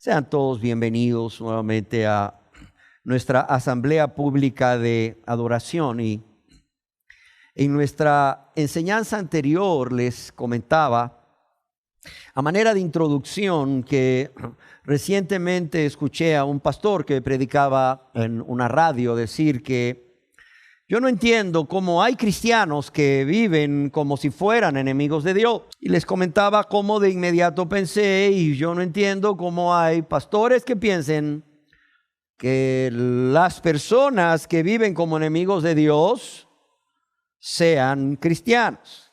Sean todos bienvenidos nuevamente a nuestra asamblea pública de adoración. Y en nuestra enseñanza anterior les comentaba, a manera de introducción, que recientemente escuché a un pastor que predicaba en una radio decir que yo no entiendo cómo hay cristianos que viven como si fueran enemigos de Dios. Y les comentaba cómo de inmediato pensé, y yo no entiendo cómo hay pastores que piensen que las personas que viven como enemigos de Dios sean cristianos.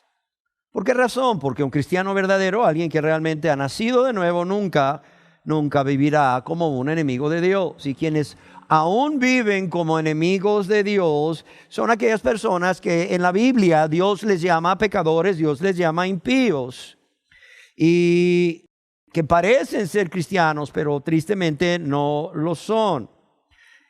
¿Por qué razón? Porque un cristiano verdadero, alguien que realmente ha nacido de nuevo, nunca vivirá como un enemigo de Dios. Y quienes aún viven como enemigos de Dios son aquellas personas que en la Biblia Dios les llama pecadores, Dios les llama impíos, y que parecen ser cristianos, pero tristemente no lo son.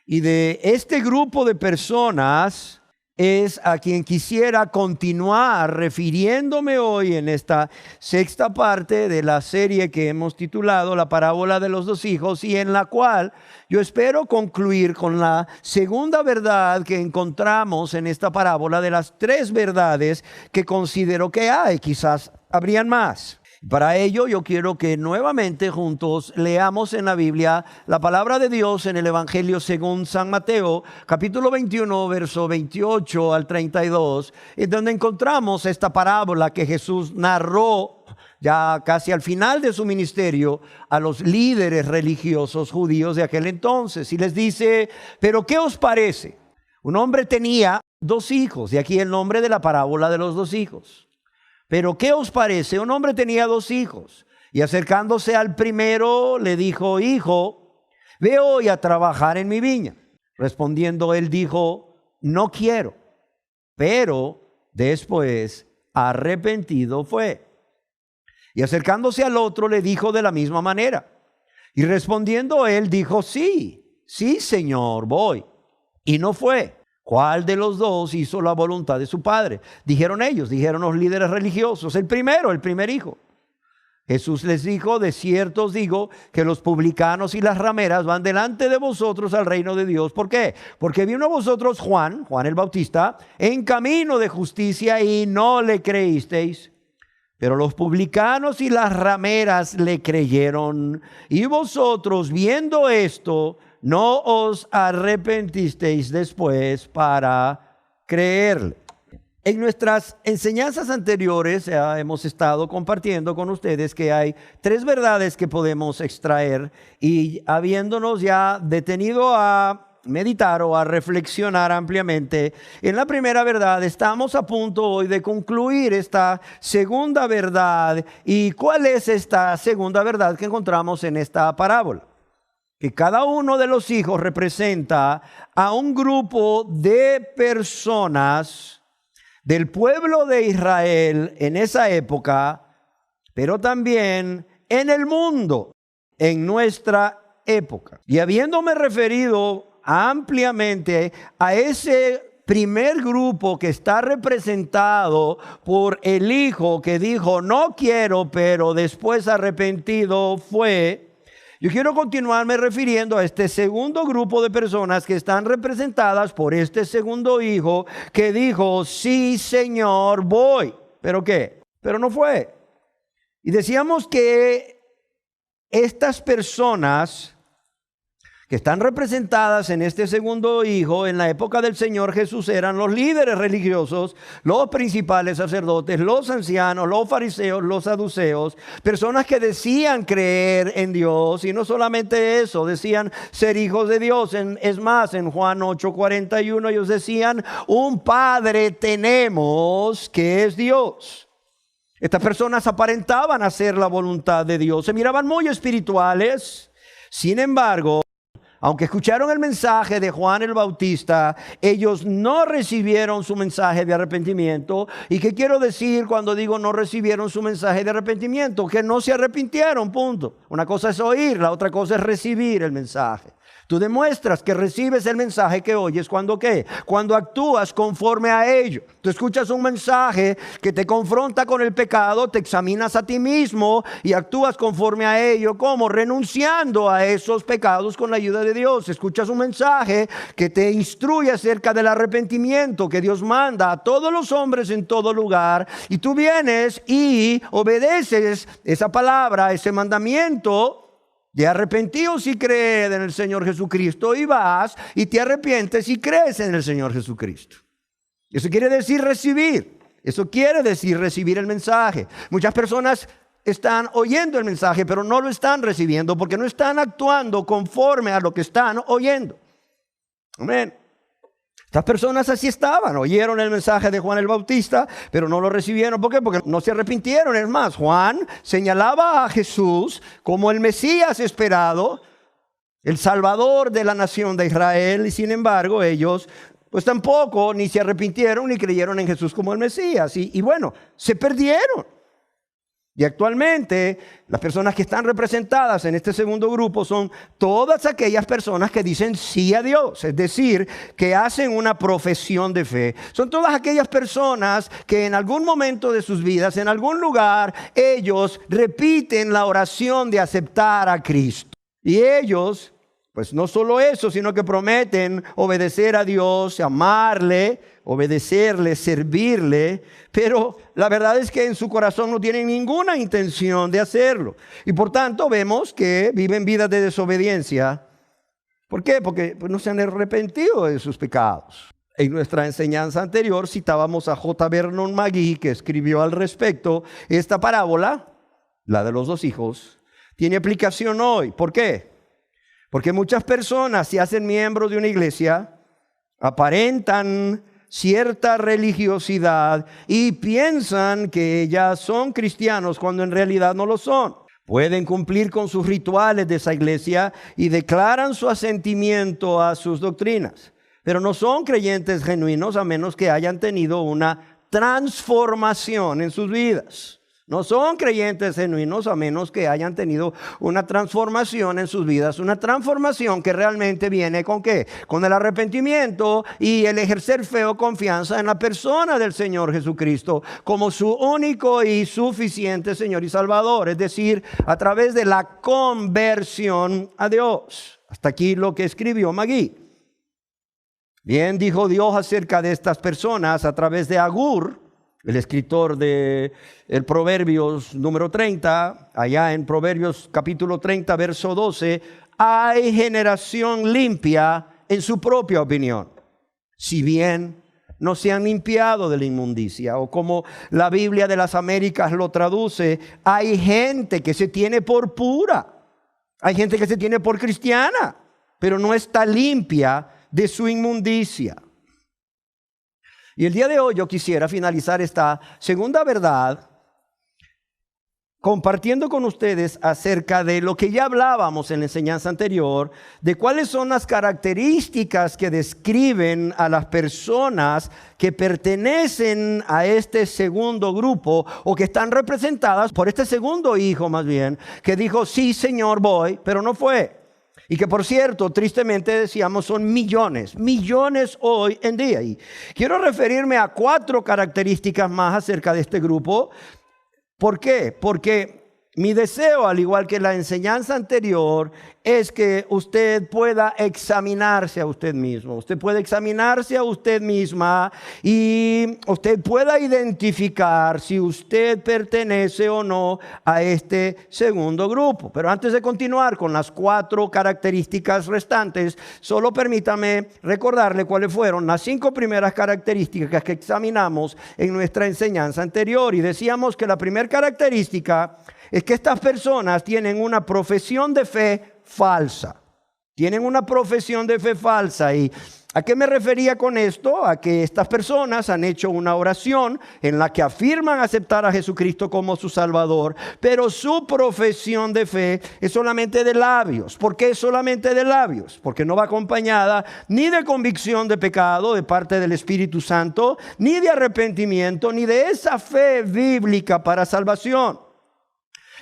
Y de este grupo de personas es a quien quisiera continuar refiriéndome hoy en esta sexta parte de la serie que hemos titulado La parábola de los dos hijos, y en la cual yo espero concluir con la segunda verdad que encontramos en esta parábola, de las tres verdades que considero que hay. Quizás habrían más. Para ello yo quiero que nuevamente juntos leamos en la Biblia la palabra de Dios en el Evangelio según San Mateo, capítulo 21, verso 28 al 32, en donde encontramos esta parábola que Jesús narró ya casi al final de su ministerio a los líderes religiosos judíos de aquel entonces. Y les dice: ¿pero qué os parece? Un hombre tenía dos hijos, de aquí el nombre de la parábola de los dos hijos. ¿Pero qué os parece? Un hombre tenía dos hijos, y acercándose al primero le dijo: hijo, ve hoy a trabajar en mi viña. Respondiendo él dijo: no quiero. Pero después arrepentido fue. Y acercándose al otro le dijo de la misma manera. Y respondiendo él dijo: sí, señor, voy. Y no fue. ¿Cuál de los dos hizo la voluntad de su padre? Dijeron los líderes religiosos: el primer hijo. Jesús les dijo: de cierto os digo que los publicanos y las rameras van delante de vosotros al reino de Dios. ¿Por qué? Porque vino a vosotros Juan el Bautista, en camino de justicia, y no le creísteis. Pero los publicanos y las rameras le creyeron. Y vosotros, viendo esto, no os arrepentisteis después para creerle. En nuestras enseñanzas anteriores hemos estado compartiendo con ustedes que hay tres verdades que podemos extraer, y habiéndonos ya detenido a meditar o a reflexionar ampliamente en la primera verdad, estamos a punto hoy de concluir esta segunda verdad. ¿Y cuál es esta segunda verdad que encontramos en esta parábola? Que cada uno de los hijos representa a un grupo de personas del pueblo de Israel en esa época, pero también en el mundo, en nuestra época. Y habiéndome referido ampliamente a ese primer grupo que está representado por el hijo que dijo: no quiero, pero después arrepentido fue, yo quiero continuarme refiriendo a este segundo grupo de personas que están representadas por este segundo hijo que dijo: sí, señor, voy. ¿Pero qué? Pero no fue. Y decíamos que estas personas que están representadas en este segundo hijo en la época del Señor Jesús eran los líderes religiosos, los principales sacerdotes, los ancianos, los fariseos, los saduceos, personas que decían creer en Dios, y no solamente eso, decían ser hijos de Dios. Es más, en Juan 8:41 ellos decían: un Padre tenemos que es Dios. Estas personas aparentaban hacer la voluntad de Dios, se miraban muy espirituales. Sin embargo, aunque escucharon el mensaje de Juan el Bautista, ellos no recibieron su mensaje de arrepentimiento. ¿Y qué quiero decir cuando digo no recibieron su mensaje de arrepentimiento? Que no se arrepintieron, punto. Una cosa es oír, la otra cosa es recibir el mensaje. Tú demuestras que recibes el mensaje que oyes cuando ¿qué? Cuando actúas conforme a ello. Tú escuchas un mensaje que te confronta con el pecado, te examinas a ti mismo y actúas conforme a ello. ¿Cómo? Renunciando a esos pecados con la ayuda de Dios. Escuchas un mensaje que te instruye acerca del arrepentimiento que Dios manda a todos los hombres en todo lugar. Y tú vienes y obedeces esa palabra, ese mandamiento de arrepentidos y creed en el Señor Jesucristo, y vas y te arrepientes y crees en el Señor Jesucristo. Eso quiere decir recibir. Eso quiere decir recibir el mensaje. Muchas personas están oyendo el mensaje, pero no lo están recibiendo porque no están actuando conforme a lo que están oyendo. Amén. Estas personas así estaban, oyeron el mensaje de Juan el Bautista, pero no lo recibieron. ¿Por qué? Porque no se arrepintieron. Es más, Juan señalaba a Jesús como el Mesías esperado, el Salvador de la nación de Israel, y sin embargo ellos pues tampoco ni se arrepintieron ni creyeron en Jesús como el Mesías. Y bueno, se perdieron. Y actualmente las personas que están representadas en este segundo grupo son todas aquellas personas que dicen sí a Dios, es decir, que hacen una profesión de fe. Son todas aquellas personas que en algún momento de sus vidas, en algún lugar, ellos repiten la oración de aceptar a Cristo. Y ellos, pues no solo eso, sino que prometen obedecer a Dios, amarle, obedecerle, servirle, pero la verdad es que en su corazón no tienen ninguna intención de hacerlo. Y por tanto vemos que viven vidas de desobediencia. ¿Por qué? Porque no se han arrepentido de sus pecados. En nuestra enseñanza anterior citábamos a J. Vernon McGee, que escribió al respecto. Esta parábola, la de los dos hijos, tiene aplicación hoy. ¿Por qué? Porque muchas personas se hacen miembros de una iglesia, aparentan cierta religiosidad y piensan que ya son cristianos cuando en realidad no lo son. Pueden cumplir con sus rituales de esa iglesia y declaran su asentimiento a sus doctrinas, pero no son creyentes genuinos a menos que hayan tenido una transformación en sus vidas. No son creyentes genuinos a menos que hayan tenido una transformación en sus vidas. Una transformación que realmente viene ¿con qué? Con el arrepentimiento y el ejercer fe o confianza en la persona del Señor Jesucristo como su único y suficiente Señor y Salvador. Es decir, a través de la conversión a Dios. Hasta aquí lo que escribió McGee. Bien dijo Dios acerca de estas personas a través de Agur, el escritor de el Proverbios número 30, allá en Proverbios capítulo 30, verso 12, hay generación limpia en su propia opinión, si bien no se han limpiado de la inmundicia. O como la Biblia de las Américas lo traduce, hay gente que se tiene por pura, hay gente que se tiene por cristiana, pero no está limpia de su inmundicia. Y el día de hoy yo quisiera finalizar esta segunda verdad compartiendo con ustedes acerca de lo que ya hablábamos en la enseñanza anterior, de cuáles son las características que describen a las personas que pertenecen a este segundo grupo o que están representadas por este segundo hijo más bien, que dijo, sí Señor voy, pero no fue. Y que por cierto, tristemente decíamos, son millones hoy en día. Y quiero referirme a 4 características más acerca de este grupo. ¿Por qué? Porque mi deseo, al igual que la enseñanza anterior, es que usted pueda examinarse a usted mismo. Usted puede examinarse a usted misma y usted pueda identificar si usted pertenece o no a este segundo grupo. Pero antes de continuar con las 4 características restantes, solo permítame recordarle cuáles fueron las 5 primeras características que examinamos en nuestra enseñanza anterior. Y decíamos que la primera característica es que estas personas tienen una profesión de fe falsa. Tienen una profesión de fe falsa. ¿Y a qué me refería con esto? A que estas personas han hecho una oración en la que afirman aceptar a Jesucristo como su Salvador, pero su profesión de fe es solamente de labios. ¿Por qué es solamente de labios? Porque no va acompañada ni de convicción de pecado de parte del Espíritu Santo, ni de arrepentimiento, ni de esa fe bíblica para salvación.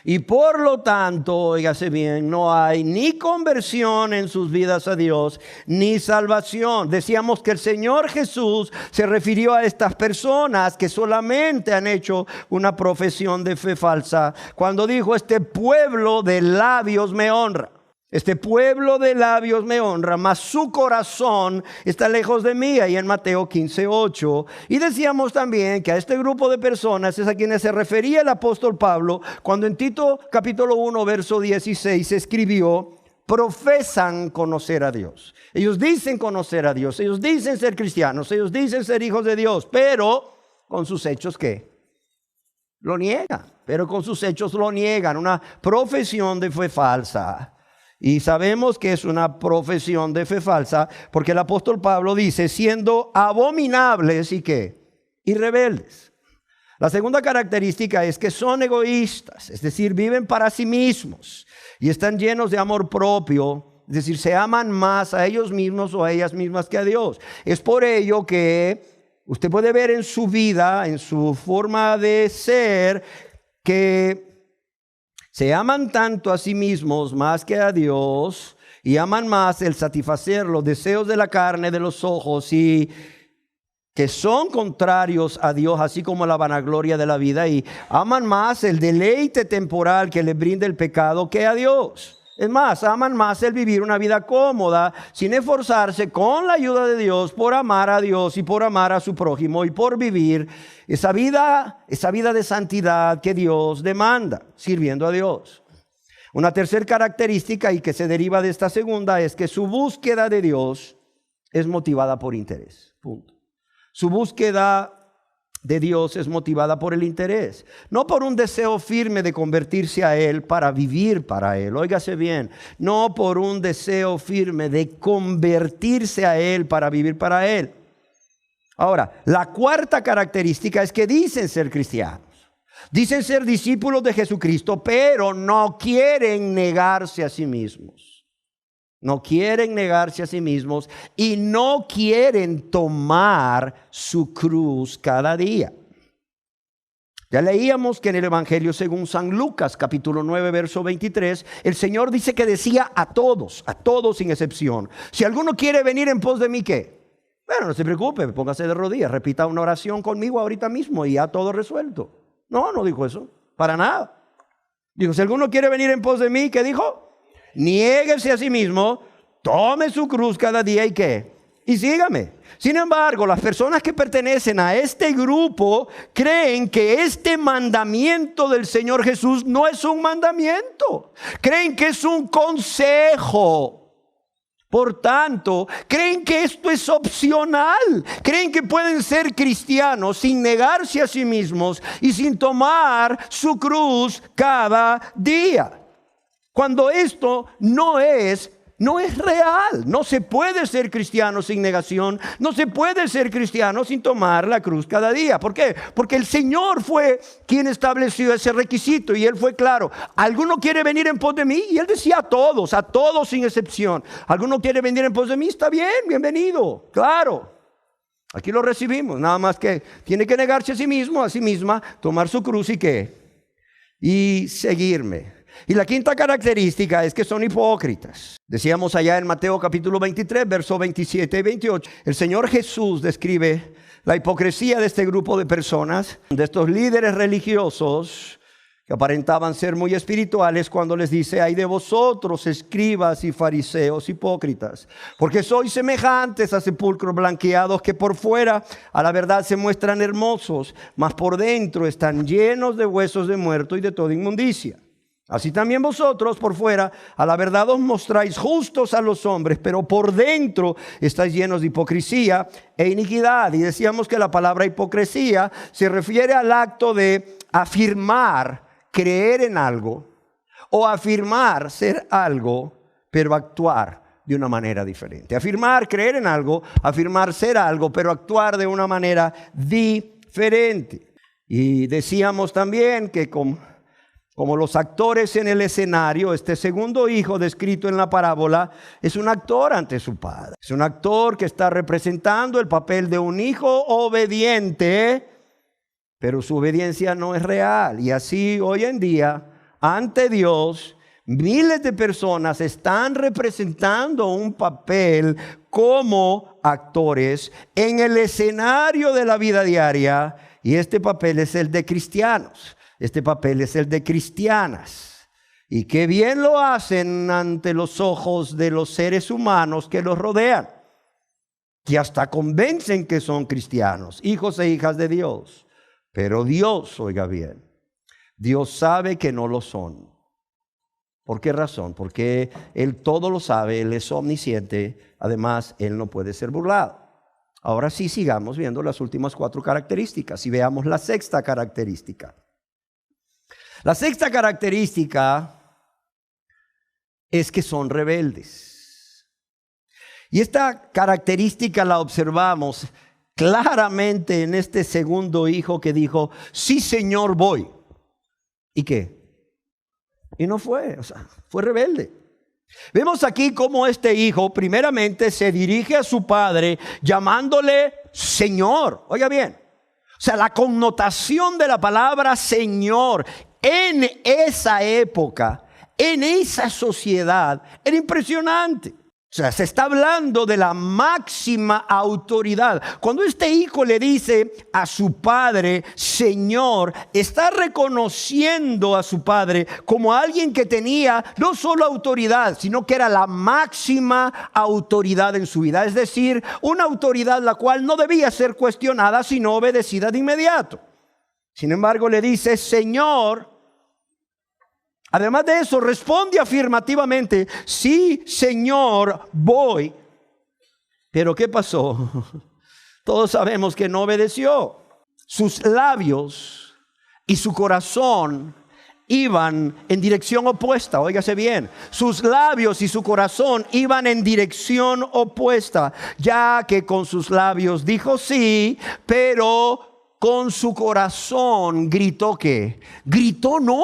Y por lo tanto, óigase bien, no hay ni conversión en sus vidas a Dios, ni salvación. Decíamos que el Señor Jesús se refirió a estas personas que solamente han hecho una profesión de fe falsa, cuando dijo: este pueblo de labios me honra. Este pueblo de labios me honra, mas su corazón está lejos de mí, ahí en Mateo 15:8. Y decíamos también que a este grupo de personas es a quienes se refería el apóstol Pablo cuando en Tito capítulo 1 verso 16 escribió: profesan conocer a Dios. Ellos dicen conocer a Dios, ellos dicen ser cristianos, ellos dicen ser hijos de Dios, pero con sus hechos ¿qué? Lo niegan, pero con sus hechos lo niegan, una profesión de fe falsa. Y sabemos que es una profesión de fe falsa porque el apóstol Pablo dice: siendo abominables y ¿qué? Y rebeldes. La segunda característica es que son egoístas, es decir, viven para sí mismos y están llenos de amor propio, es decir, se aman más a ellos mismos o a ellas mismas que a Dios. Es por ello que usted puede ver en su vida, en su forma de ser, que se aman tanto a sí mismos más que a Dios y aman más el satisfacer los deseos de la carne, de los ojos, y que son contrarios a Dios, así como la vanagloria de la vida, y aman más el deleite temporal que les brinda el pecado que a Dios. Es más, aman más el vivir una vida cómoda, sin esforzarse con la ayuda de Dios por amar a Dios y por amar a su prójimo y por vivir esa vida de santidad que Dios demanda, sirviendo a Dios. Una tercera característica, y que se deriva de esta segunda, es que su búsqueda de Dios es motivada por interés. Punto. Su búsqueda de Dios es motivada por el interés, no por un deseo firme de convertirse a Él para vivir para Él. Óigase bien, no por un deseo firme de convertirse a Él para vivir para Él. Ahora, la cuarta característica es que dicen ser cristianos, dicen ser discípulos de Jesucristo, pero no quieren negarse a sí mismos. No quieren negarse a sí mismos y no quieren tomar su cruz cada día. Ya leíamos que en el Evangelio según San Lucas, capítulo 9, verso 23, el Señor dice que decía a todos sin excepción: si alguno quiere venir en pos de mí, ¿qué? Bueno, no se preocupe, póngase de rodillas, repita una oración conmigo ahorita mismo y ya todo resuelto. No dijo eso, para nada. Dijo: si alguno quiere venir en pos de mí, ¿qué dijo? Niéguese a sí mismo, tome su cruz cada día y ¿qué? Y sígame. Sin embargo, las personas que pertenecen a este grupo creen que este mandamiento del Señor Jesús no es un mandamiento. Creen que es un consejo. Por tanto, creen que esto es opcional. Creen que pueden ser cristianos sin negarse a sí mismos y sin tomar su cruz cada día. Cuando esto no es real. No se puede ser cristiano sin negación. No se puede ser cristiano sin tomar la cruz cada día. ¿Por qué? Porque el Señor fue quien estableció ese requisito y Él fue claro. ¿Alguno quiere venir en pos de mí? Y Él decía a todos sin excepción. ¿Alguno quiere venir en pos de mí? Está bien, bienvenido. Claro. Aquí lo recibimos. Nada más que tiene que negarse a sí mismo, a sí misma, tomar su cruz y ¿qué? Y seguirme. Y la quinta característica es que son hipócritas. Decíamos allá en Mateo capítulo 23, versos 27 y 28. El Señor Jesús describe la hipocresía de este grupo de personas, de estos líderes religiosos que aparentaban ser muy espirituales, cuando les dice: ay de vosotros, escribas y fariseos hipócritas, porque sois semejantes a sepulcros blanqueados que por fuera a la verdad se muestran hermosos, mas por dentro están llenos de huesos de muerto y de toda inmundicia. Así también vosotros por fuera a la verdad os mostráis justos a los hombres, pero por dentro estáis llenos de hipocresía e iniquidad. Y decíamos que la palabra hipocresía se refiere al acto de afirmar creer en algo o afirmar ser algo, pero actuar de una manera diferente. Afirmar creer en algo, afirmar ser algo, pero actuar de una manera diferente. Y decíamos también que como los actores en el escenario, este segundo hijo descrito en la parábola es un actor ante su padre. Es un actor que está representando el papel de un hijo obediente, pero su obediencia no es real. Y así hoy en día ante Dios, miles de personas están representando un papel como actores en el escenario de la vida diaria, y este papel es el de cristianos, este papel es el de cristianas. Y qué bien lo hacen ante los ojos de los seres humanos que los rodean, que hasta convencen que son cristianos, hijos e hijas de Dios. Pero Dios, oiga bien, Dios sabe que no lo son. ¿Por qué razón? Porque Él todo lo sabe, Él es omnisciente, además Él no puede ser burlado. Ahora sí, sigamos viendo las últimas 4 características y veamos la sexta característica. La sexta característica es que son rebeldes. Y esta característica la observamos claramente en este segundo hijo que dijo, sí, Señor, voy. ¿Y qué? Y no fue, fue rebelde. Vemos aquí cómo este hijo primeramente se dirige a su padre llamándole Señor. Oiga bien, la connotación de la palabra Señor en esa época, en esa sociedad, era impresionante. Se está hablando de la máxima autoridad. Cuando este hijo le dice a su padre, Señor, está reconociendo a su padre como alguien que tenía no solo autoridad, sino que era la máxima autoridad en su vida. Es decir, una autoridad la cual no debía ser cuestionada, sino obedecida de inmediato. Sin embargo, le dice, Señor. Además de eso, responde afirmativamente, sí, Señor, voy. Pero ¿qué pasó? Todos sabemos que no obedeció. Sus labios y su corazón iban en dirección opuesta. Óigase bien, sus labios y su corazón iban en dirección opuesta, ya que con sus labios dijo sí, pero con su corazón gritó ¿qué? Gritó no.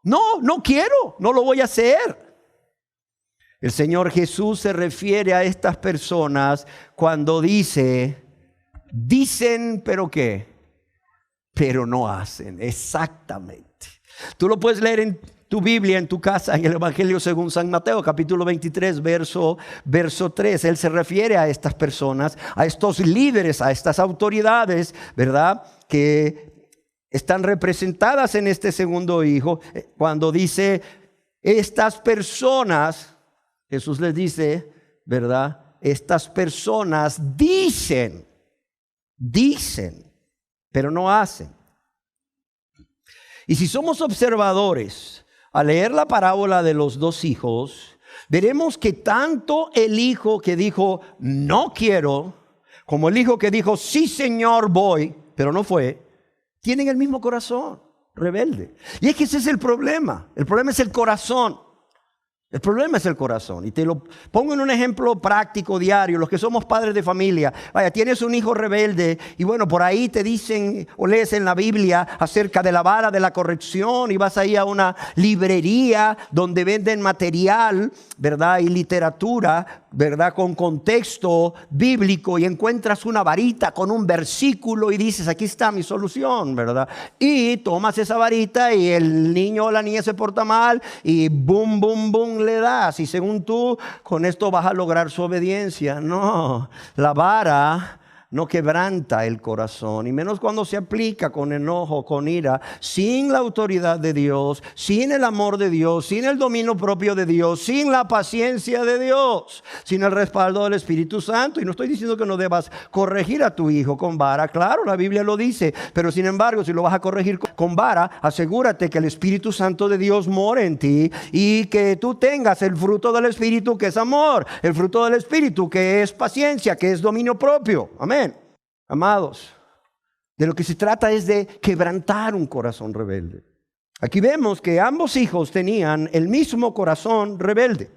No quiero, no lo voy a hacer. El Señor Jesús se refiere a estas personas cuando dicen, pero ¿qué? Pero no hacen, exactamente. Tú lo puedes leer en tu Biblia, en tu casa, en el Evangelio según San Mateo, capítulo 23, verso 3. Él se refiere a estas personas, a estos líderes, a estas autoridades, ¿verdad? Que están representadas en este segundo hijo, cuando dice, estas personas, Jesús les dice, ¿verdad? Estas personas dicen, pero no hacen. Y si somos observadores, al leer la parábola de los 2 hijos, veremos que tanto el hijo que dijo, no quiero, como el hijo que dijo, sí, Señor, voy, pero no fue, tienen el mismo corazón, rebelde. Y es que ese es el problema. El problema es el corazón. El problema es el corazón. Y te lo pongo en un ejemplo práctico, diario. Los que somos padres de familia. Vaya, tienes un hijo rebelde y bueno, por ahí te dicen o lees en la Biblia acerca de la vara de la corrección y vas ahí a una librería donde venden material, ¿verdad? Y literatura, ¿verdad? Con contexto bíblico y encuentras una varita con un versículo y dices, aquí está mi solución, ¿verdad? Y tomas esa varita y el niño o la niña se porta mal y boom, boom, boom le das. Y según tú, con esto vas a lograr su obediencia. No, la vara no quebranta el corazón, y menos cuando se aplica con enojo, con ira, sin la autoridad de Dios, sin el amor de Dios, sin el dominio propio de Dios, sin la paciencia de Dios, sin el respaldo del Espíritu Santo. Y no estoy diciendo que no debas corregir a tu hijo con vara, claro, la Biblia lo dice, pero sin embargo, si lo vas a corregir con vara, asegúrate que el Espíritu Santo de Dios more en ti y que tú tengas el fruto del Espíritu, que es amor, el fruto del Espíritu, que es paciencia, que es dominio propio. Amén. Amados, de lo que se trata es de quebrantar un corazón rebelde. Aquí vemos que ambos hijos tenían el mismo corazón rebelde.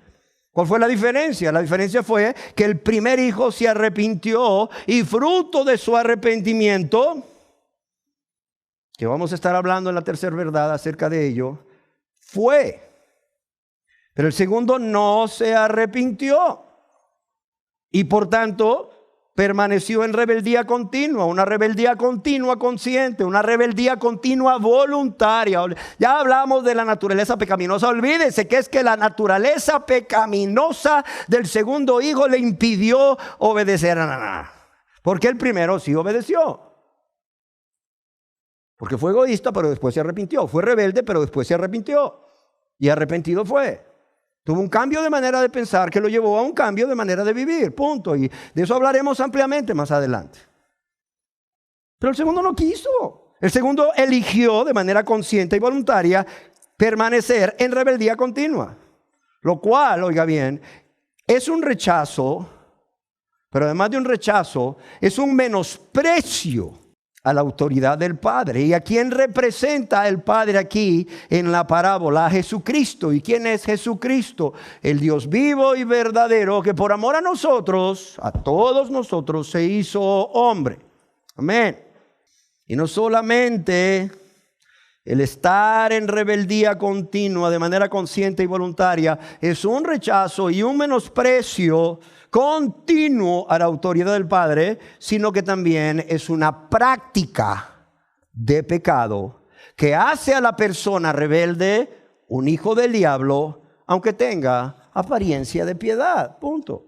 ¿Cuál fue la diferencia? La diferencia fue que el primer hijo se arrepintió y fruto de su arrepentimiento, que vamos a estar hablando en la tercera verdad acerca de ello, fue. Pero el segundo no se arrepintió y por tanto permaneció en rebeldía continua, una rebeldía continua consciente, una rebeldía continua voluntaria. Ya hablamos de la naturaleza pecaminosa. Olvídese que es que la naturaleza pecaminosa del segundo hijo le impidió obedecer a Naná, porque el primero sí obedeció. Porque fue egoísta, pero después se arrepintió. Fue rebelde, pero después se arrepintió. Y arrepentido fue. Tuvo un cambio de manera de pensar que lo llevó a un cambio de manera de vivir. Punto. Y de eso hablaremos ampliamente más adelante. Pero el segundo no quiso. El segundo eligió de manera consciente y voluntaria permanecer en rebeldía continua. Lo cual, oiga bien, es un rechazo, pero además de un rechazo, es un menosprecio a la autoridad del Padre. ¿Y a quién representa el Padre aquí en la parábola? A Jesucristo. ¿Y quién es Jesucristo? El Dios vivo y verdadero, que por amor a nosotros, a todos nosotros, se hizo hombre. Amén. Y no solamente el estar en rebeldía continua de manera consciente y voluntaria es un rechazo y un menosprecio continuo a la autoridad del Padre, sino que también es una práctica de pecado que hace a la persona rebelde un hijo del diablo, aunque tenga apariencia de piedad. Punto.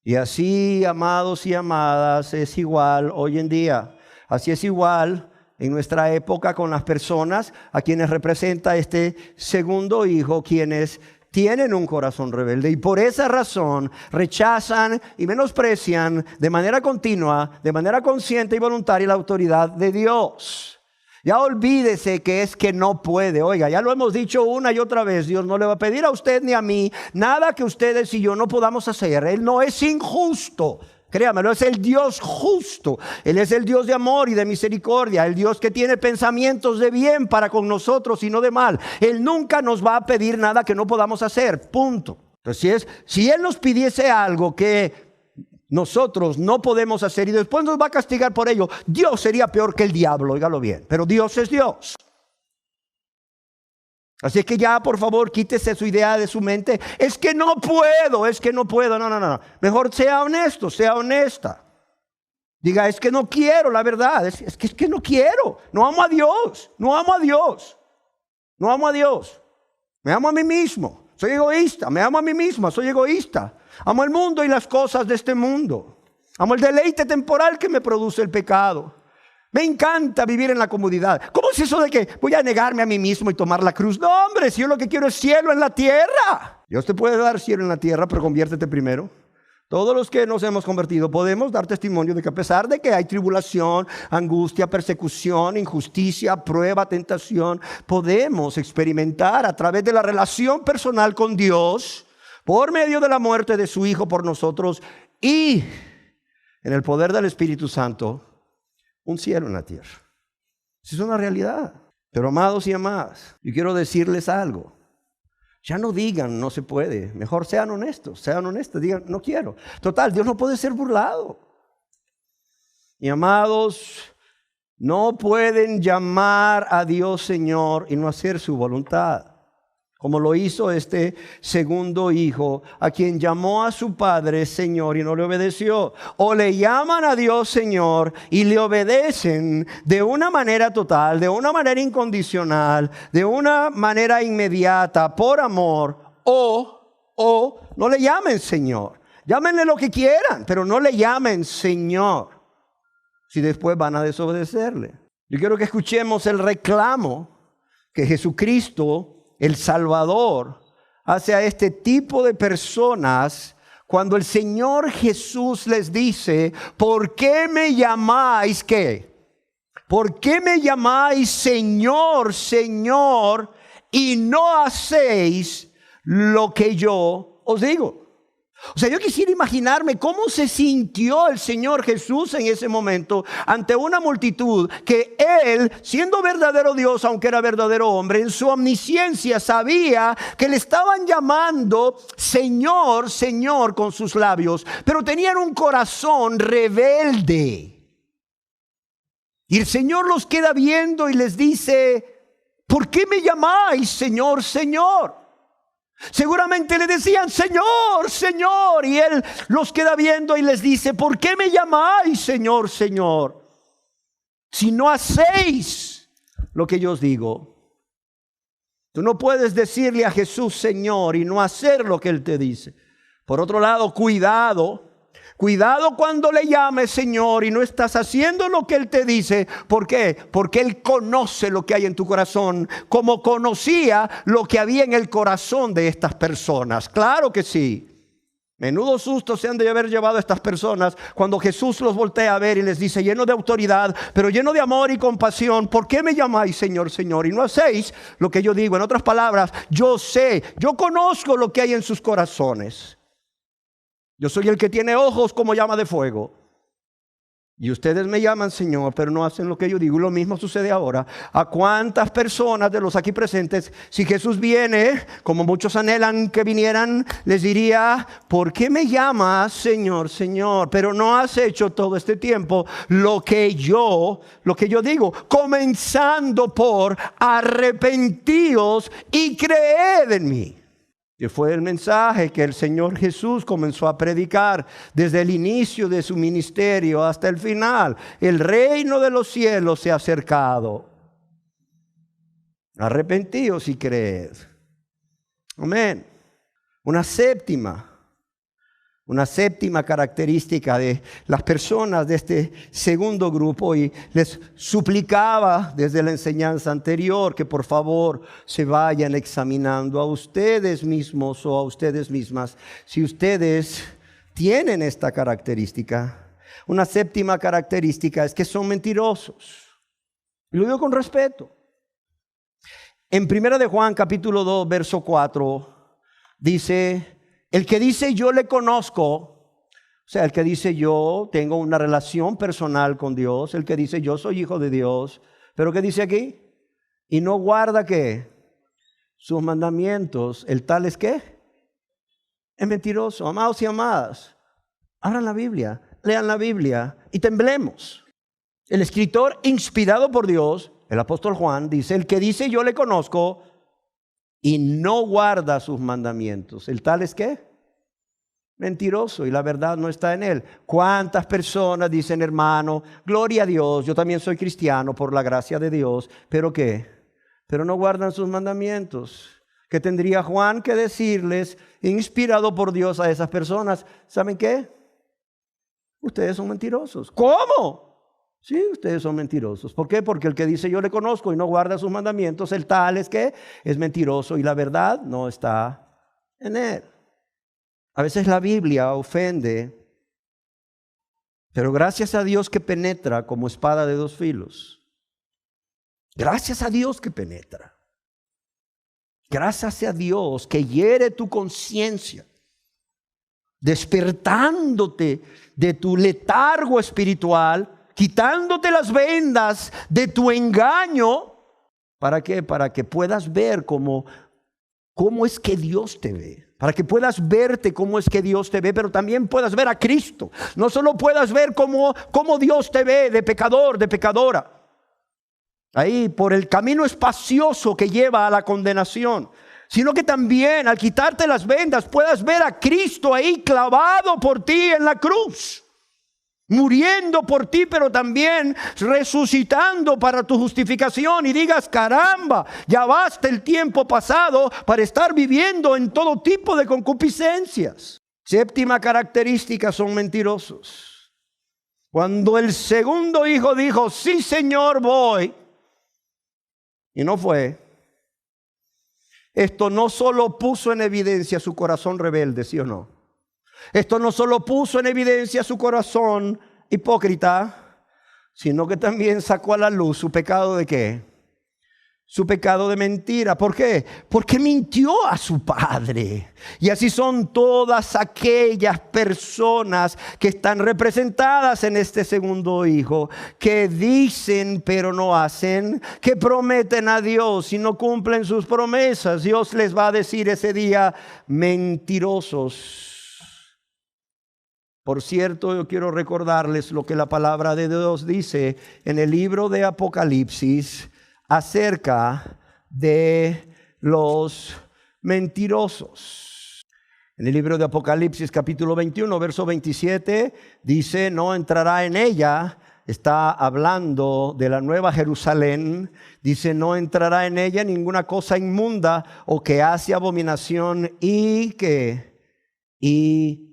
Y así, amados y amadas, es igual hoy en día. Así es igual en nuestra época con las personas a quienes representa este segundo hijo, quienes tienen un corazón rebelde y por esa razón rechazan y menosprecian de manera continua, de manera consciente y voluntaria la autoridad de Dios. Ya olvídese que es que no puede. Oiga, ya lo hemos dicho una y otra vez. Dios no le va a pedir a usted ni a mí nada que ustedes y yo no podamos hacer. Él no es injusto. Créamelo, es el Dios justo. Él es el Dios de amor y de misericordia. El Dios que tiene pensamientos de bien para con nosotros y no de mal. Él nunca nos va a pedir nada que no podamos hacer. Punto. Entonces, si Él nos pidiese algo que nosotros no podemos hacer y después nos va a castigar por ello, Dios sería peor que el diablo, óigalo bien. Pero Dios es Dios. Así que ya, por favor, quítese su idea de su mente. Es que no puedo, es que no puedo. No. Mejor sea honesto, sea honesta. Diga, es que no quiero, la verdad. Es que no quiero. No amo a Dios. No amo a Dios. No amo a Dios. Me amo a mí mismo. Soy egoísta. Me amo a mí mismo. Soy egoísta. Amo el mundo y las cosas de este mundo. Amo el deleite temporal que me produce el pecado. Me encanta vivir en la comodidad. ¿Cómo es eso de que voy a negarme a mí mismo y tomar la cruz? No, hombre, si yo lo que quiero es cielo en la tierra. Dios te puede dar cielo en la tierra, pero conviértete primero. Todos los que nos hemos convertido podemos dar testimonio de que a pesar de que hay tribulación, angustia, persecución, injusticia, prueba, tentación, podemos experimentar a través de la relación personal con Dios, por medio de la muerte de su Hijo por nosotros y en el poder del Espíritu Santo, un cielo en la tierra. Esa es una realidad. Pero amados y amadas, yo quiero decirles algo. Ya no digan no se puede. Mejor sean honestos, digan no quiero. Total, Dios no puede ser burlado. Y amados, no pueden llamar a Dios Señor y no hacer su voluntad, como lo hizo este segundo hijo, a quien llamó a su padre Señor y no le obedeció. O le llaman a Dios Señor y le obedecen de una manera total, de una manera incondicional, de una manera inmediata, por amor, o no le llamen Señor. Llámenle lo que quieran, pero no le llamen Señor, si después van a desobedecerle. Yo quiero que escuchemos el reclamo que Jesucristo, el Salvador, hace a este tipo de personas cuando el Señor Jesús les dice: ¿por qué me llamáis qué? ¿Por qué me llamáis Señor, Señor, y no hacéis lo que yo os digo? O sea, yo quisiera imaginarme cómo se sintió el Señor Jesús en ese momento ante una multitud que Él, siendo verdadero Dios, aunque era verdadero hombre, en su omnisciencia sabía que le estaban llamando Señor, Señor con sus labios, pero tenían un corazón rebelde. Y el Señor los queda viendo y les dice: ¿por qué me llamáis Señor, Señor? Seguramente le decían, Señor, Señor. Y Él los queda viendo y les dice, ¿por qué me llamáis Señor, Señor? Si no hacéis lo que yo os digo. Tú no puedes decirle a Jesús Señor y no hacer lo que Él te dice. Por otro lado, cuidado cuando le llames Señor y no estás haciendo lo que Él te dice. ¿Por qué? Porque Él conoce lo que hay en tu corazón, como conocía lo que había en el corazón de estas personas. Claro que sí. Menudo susto se han de haber llevado a estas personas cuando Jesús los voltea a ver y les dice, lleno de autoridad, pero lleno de amor y compasión, ¿por qué me llamáis Señor, Señor? Y no hacéis lo que yo digo. En otras palabras, yo sé, yo conozco lo que hay en sus corazones. Yo soy el que tiene ojos como llama de fuego. Y ustedes me llaman Señor, pero no hacen lo que yo digo. Y lo mismo sucede ahora. ¿A cuántas personas de los aquí presentes, si Jesús viene, como muchos anhelan que vinieran, les diría, ¿por qué me llamas Señor, Señor? Pero no has hecho todo este tiempo lo que yo digo. Comenzando por arrepentíos y creed en mí. Que fue el mensaje que el Señor Jesús comenzó a predicar desde el inicio de su ministerio hasta el final. El reino de los cielos se ha acercado. Arrepentíos y creed. Amén. Una séptima característica de las personas de este segundo grupo, y les suplicaba desde la enseñanza anterior que por favor se vayan examinando a ustedes mismos o a ustedes mismas si ustedes tienen esta característica. Una séptima característica es que son mentirosos. Y lo digo con respeto. En 1 de Juan capítulo 2 verso 4 dice: el que dice yo le conozco, o sea, el que dice yo tengo una relación personal con Dios, el que dice yo soy hijo de Dios, pero ¿qué dice aquí? Y no guarda ¿qué? Sus mandamientos, ¿el tal es qué? Es mentiroso. Amados y amadas, abran la Biblia, lean la Biblia y temblemos. El escritor inspirado por Dios, el apóstol Juan, dice, el que dice yo le conozco y no guarda sus mandamientos, ¿el tal es qué? Mentiroso, y la verdad no está en él. ¿Cuántas personas dicen, hermano, gloria a Dios, yo también soy cristiano por la gracia de Dios, pero qué? Pero no guardan sus mandamientos. ¿Qué tendría Juan que decirles, inspirado por Dios, a esas personas? ¿Saben qué? Ustedes son mentirosos. ¿Cómo? Sí, ustedes son mentirosos. ¿Por qué? Porque el que dice yo le conozco y no guarda sus mandamientos, el tal es que es mentiroso y la verdad no está en él. A veces la Biblia ofende, pero gracias a Dios que penetra como espada de dos filos. Gracias a Dios que penetra. Gracias a Dios que hiere tu conciencia, despertándote de tu letargo espiritual, quitándote las vendas de tu engaño. ¿Para qué? Para que puedas ver cómo es que Dios te ve. Para que puedas verte cómo es que Dios te ve, pero también puedas ver a Cristo. No solo puedas ver cómo Dios te ve de pecador, de pecadora. Ahí por el camino espacioso que lleva a la condenación. Sino que también al quitarte las vendas puedas ver a Cristo ahí clavado por ti en la cruz. Muriendo por ti, pero también resucitando para tu justificación, y digas, caramba, ya basta el tiempo pasado para estar viviendo en todo tipo de concupiscencias. Séptima característica, son mentirosos. Cuando el segundo hijo dijo, sí Señor, voy, y no fue, esto no solo puso en evidencia su corazón rebelde, ¿sí o no? Esto no solo puso en evidencia su corazón hipócrita, sino que también sacó a la luz su pecado de ¿qué? Su pecado de mentira. ¿Por qué? Porque mintió a su padre. Y así son todas aquellas personas que están representadas en este segundo hijo, que dicen pero no hacen, que prometen a Dios y no cumplen sus promesas. Dios les va a decir ese día, mentirosos. Por cierto, yo quiero recordarles lo que la palabra de Dios dice en el libro de Apocalipsis acerca de los mentirosos. En el libro de Apocalipsis capítulo 21, verso 27, dice, no entrará en ella. Está hablando de la nueva Jerusalén. Dice, no entrará en ella ninguna cosa inmunda o que hace abominación y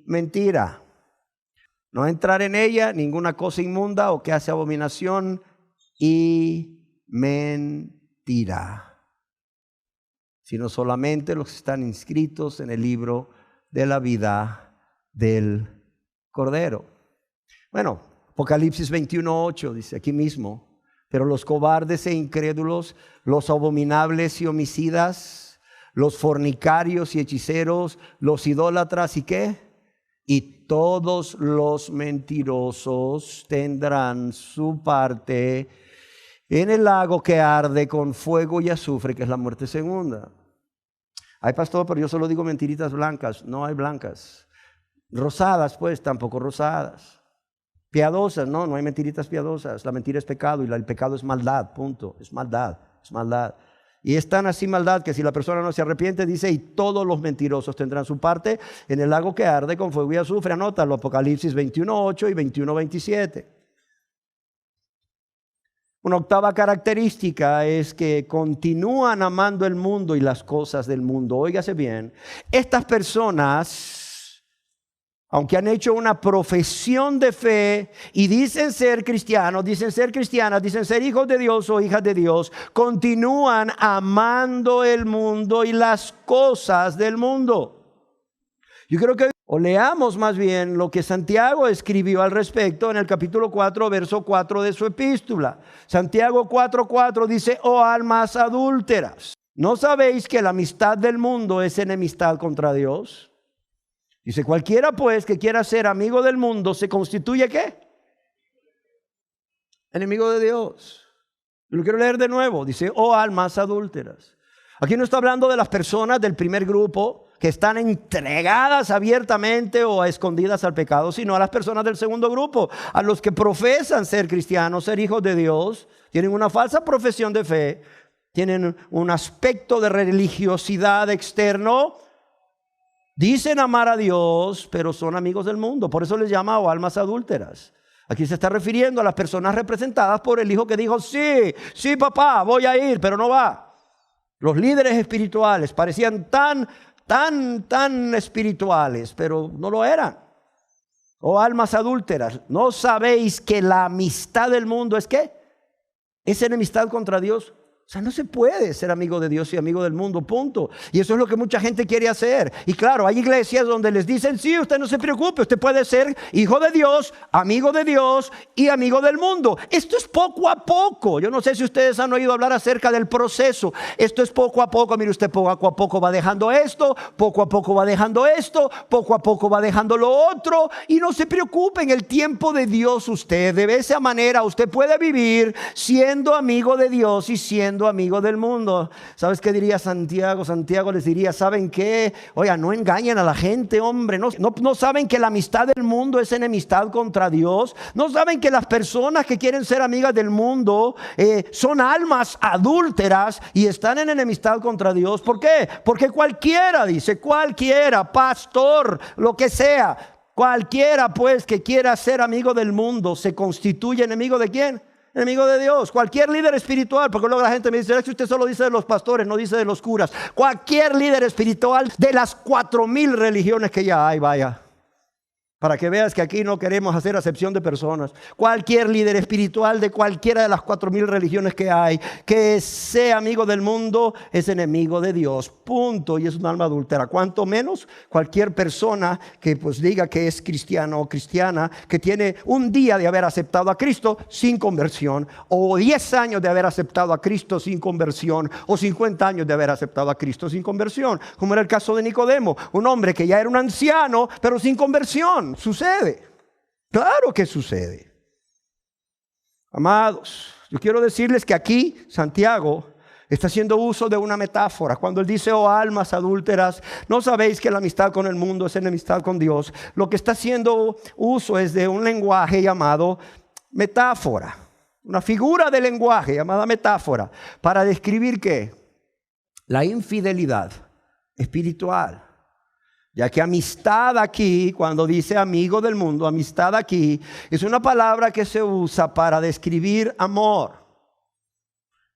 mentira. No entrar en ella ninguna cosa inmunda o que hace abominación y mentira, sino solamente los que están inscritos en el libro de la vida del Cordero. Bueno, Apocalipsis 21:8 dice aquí mismo, pero los cobardes e incrédulos, los abominables y homicidas, los fornicarios y hechiceros, los idólatras y ¿qué? Y todos los mentirosos tendrán su parte en el lago que arde con fuego y azufre, que es la muerte segunda. Ay, pastor, pero yo solo digo mentiritas blancas. No hay blancas. Rosadas, pues, tampoco rosadas. Piadosas, no hay mentiritas piadosas. La mentira es pecado y el pecado es maldad, punto. Es maldad. Y es tan así maldad que si la persona no se arrepiente, dice, y todos los mentirosos tendrán su parte en el lago que arde con fuego y azufre. Anótalo, Apocalipsis 21:8 y 21:27. Una octava característica es que continúan amando el mundo y las cosas del mundo. Óigase bien, estas personas, aunque han hecho una profesión de fe y dicen ser cristianos, dicen ser cristianas, dicen ser hijos de Dios o hijas de Dios, continúan amando el mundo y las cosas del mundo. Yo creo que o leamos más bien lo que Santiago escribió al respecto en el capítulo 4, verso 4 de su epístola. Santiago 4:4 dice, oh almas adúlteras, ¿no sabéis que la amistad del mundo es enemistad contra Dios? Dice, cualquiera pues que quiera ser amigo del mundo se constituye ¿qué? Enemigo de Dios. Yo lo quiero leer de nuevo. Dice, oh almas adúlteras. Aquí no está hablando de las personas del primer grupo que están entregadas abiertamente o a escondidas al pecado, sino a las personas del segundo grupo, a los que profesan ser cristianos, ser hijos de Dios, tienen una falsa profesión de fe, tienen un aspecto de religiosidad externo, dicen amar a Dios, pero son amigos del mundo. Por eso les llama o almas adúlteras. Aquí se está refiriendo a las personas representadas por el hijo que dijo, sí papá, voy a ir, pero no va. Los líderes espirituales parecían tan espirituales, pero no lo eran. Oh almas adúlteras, ¿no sabéis que la amistad del mundo es qué? Es enemistad contra Dios. O sea, no se puede ser amigo de Dios y amigo del mundo, punto. Y eso es lo que mucha gente quiere hacer. Y claro, hay iglesias donde les dicen, sí, usted no se preocupe, usted puede ser hijo de Dios, amigo de Dios y amigo del mundo. Esto es poco a poco. Yo no sé si ustedes han oído hablar acerca del proceso. Esto es poco a poco. Mire usted, poco a poco va dejando esto, poco a poco va dejando esto, poco a poco va dejando lo otro. Y no se preocupe, en el tiempo de Dios usted, de esa manera, usted puede vivir siendo amigo de Dios y siendo amigo del mundo. ¿Sabes qué diría Santiago? Santiago les diría, ¿saben qué? Oiga, no engañen a la gente, hombre. No saben que la amistad del mundo es enemistad contra Dios. No saben que las personas que quieren ser amigas del mundo son almas adúlteras y están en enemistad contra Dios. ¿Por qué? Porque cualquiera, dice, cualquiera, pastor, lo que sea, cualquiera pues que quiera ser amigo del mundo se constituye enemigo ¿de quién? Enemigo de Dios. Cualquier líder espiritual, porque luego la gente me dice, es que usted solo dice de los pastores, no dice de los curas. Cualquier líder espiritual de las 4,000 religiones que ya hay, vaya. Para que veas que aquí no queremos hacer acepción de personas. Cualquier líder espiritual de cualquiera de las 4,000 religiones que hay, que sea amigo del mundo, es enemigo de Dios. Punto. Y es un alma adúltera. Cuanto menos cualquier persona que pues diga que es cristiano o cristiana, que tiene un día de haber aceptado a Cristo sin conversión, o 10 años de haber aceptado a Cristo sin conversión, o 50 años de haber aceptado a Cristo sin conversión. Como era el caso de Nicodemo, un hombre que ya era un anciano, pero sin conversión. Sucede, claro que sucede. Amados, yo quiero decirles que aquí Santiago está haciendo uso de una metáfora. Cuando él dice, oh almas adúlteras, ¿no sabéis que la amistad con el mundo es enemistad con Dios? Lo que está haciendo uso es de un lenguaje llamado metáfora, una figura de lenguaje llamada metáfora, para describir ¿qué? La infidelidad espiritual. Ya que amistad aquí, cuando dice amigo del mundo, amistad aquí, es una palabra que se usa para describir amor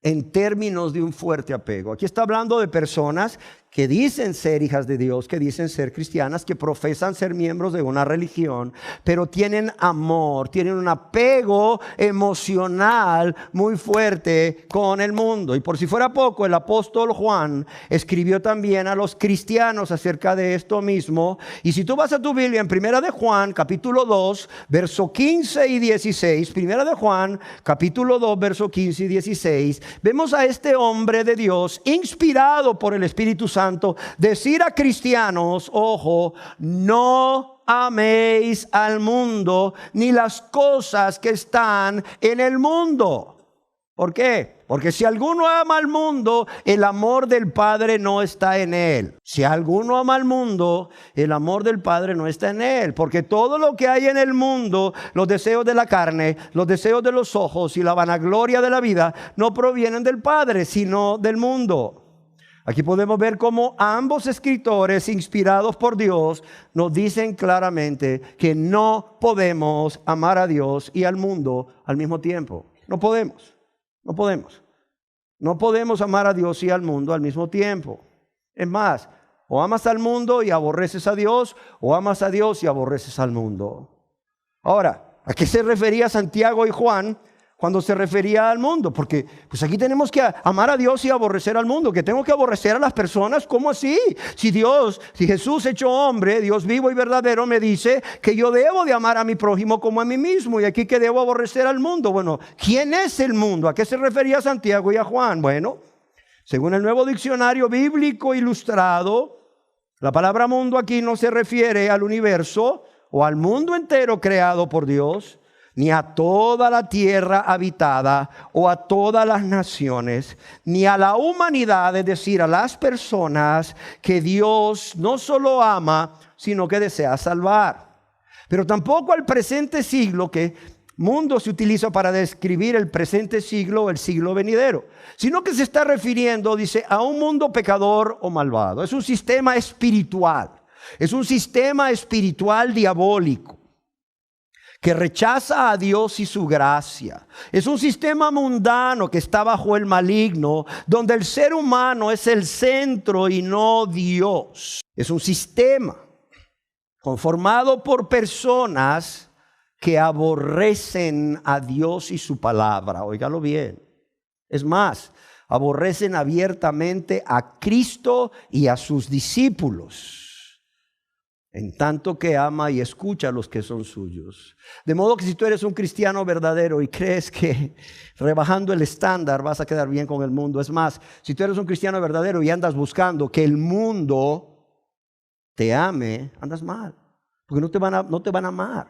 en términos de un fuerte apego. Aquí está hablando de personas que dicen ser hijas de Dios, que dicen ser cristianas, que profesan ser miembros de una religión, pero tienen amor, tienen un apego emocional muy fuerte con el mundo. Y por si fuera poco, el apóstol Juan escribió también a los cristianos acerca de esto mismo. Y si tú vas a tu Biblia en Primera de Juan, capítulo 2, verso 15 y 16, Primera de Juan, capítulo 2, verso 15 y 16, vemos a este hombre de Dios, inspirado por el Espíritu Santo, decir a cristianos, ojo, no améis al mundo ni las cosas que están en el mundo. ¿Por qué? Porque si alguno ama al mundo, el amor del Padre no está en él. Si alguno ama al mundo, el amor del Padre no está en él. Porque todo lo que hay en el mundo, los deseos de la carne, los deseos de los ojos y la vanagloria de la vida, no provienen del Padre, sino del mundo. Aquí podemos ver cómo ambos escritores, inspirados por Dios, nos dicen claramente que no podemos amar a Dios y al mundo al mismo tiempo. No podemos. No podemos amar a Dios y al mundo al mismo tiempo. Es más, o amas al mundo y aborreces a Dios, o amas a Dios y aborreces al mundo. Ahora, ¿a qué se refería Santiago y Juan cuando se refería al mundo? Porque pues aquí tenemos que amar a Dios y aborrecer al mundo. Que tengo que aborrecer a las personas. ¿Cómo así? Si Jesús hecho hombre, Dios vivo y verdadero, me dice que yo debo de amar a mi prójimo como a mí mismo. Y aquí que debo aborrecer al mundo. Bueno, ¿quién es el mundo? ¿A qué se refería Santiago y a Juan? Bueno, según el Nuevo Diccionario Bíblico Ilustrado, la palabra mundo aquí no se refiere al universo o al mundo entero creado por Dios, ni a toda la tierra habitada o a todas las naciones, ni a la humanidad, es decir, a las personas que Dios no solo ama, sino que desea salvar. Pero tampoco al presente siglo, que mundo se utiliza para describir el presente siglo o el siglo venidero, sino que se está refiriendo, dice, a un mundo pecador o malvado. Es un sistema espiritual, diabólico, que rechaza a Dios y su gracia. Es un sistema mundano que está bajo el maligno, donde el ser humano es el centro y no Dios. Es un sistema conformado por personas que aborrecen a Dios y su palabra. Óigalo bien. Es más, aborrecen abiertamente a Cristo y a sus discípulos, en tanto que ama y escucha a los que son suyos. De modo que si tú eres un cristiano verdadero y crees que rebajando el estándar vas a quedar bien con el mundo, es más, si tú eres un cristiano verdadero y andas buscando que el mundo te ame, andas mal. Porque no te van a amar.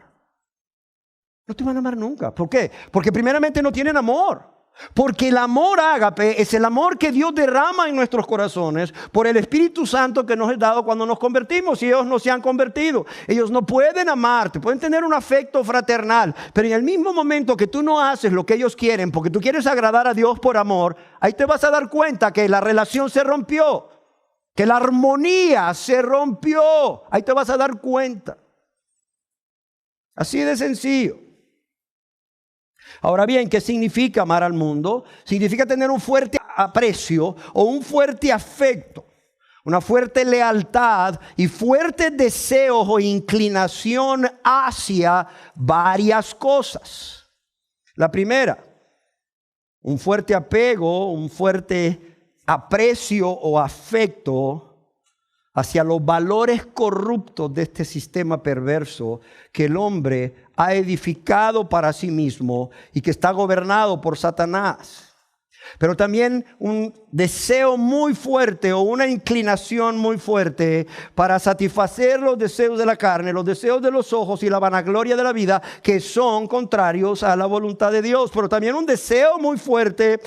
No te van a amar nunca. ¿Por qué? Porque primeramente no tienen amor. Porque el amor ágape es el amor que Dios derrama en nuestros corazones por el Espíritu Santo que nos es dado cuando nos convertimos. Y ellos no se han convertido. Ellos no pueden amarte, pueden tener un afecto fraternal, pero en el mismo momento que tú no haces lo que ellos quieren porque tú quieres agradar a Dios por amor, ahí te vas a dar cuenta que la relación se rompió, que la armonía se rompió. Ahí te vas a dar cuenta. Así de sencillo. Ahora bien, ¿qué significa amar al mundo? Significa tener un fuerte aprecio o un fuerte afecto, una fuerte lealtad y fuertes deseos o inclinación hacia varias cosas. La primera, un fuerte apego, un fuerte aprecio o afecto hacia los valores corruptos de este sistema perverso que el hombre ha edificado para sí mismo y que está gobernado por Satanás. Pero también un deseo muy fuerte o una inclinación muy fuerte para satisfacer los deseos de la carne, los deseos de los ojos y la vanagloria de la vida, que son contrarios a la voluntad de Dios. Pero también un deseo muy fuerte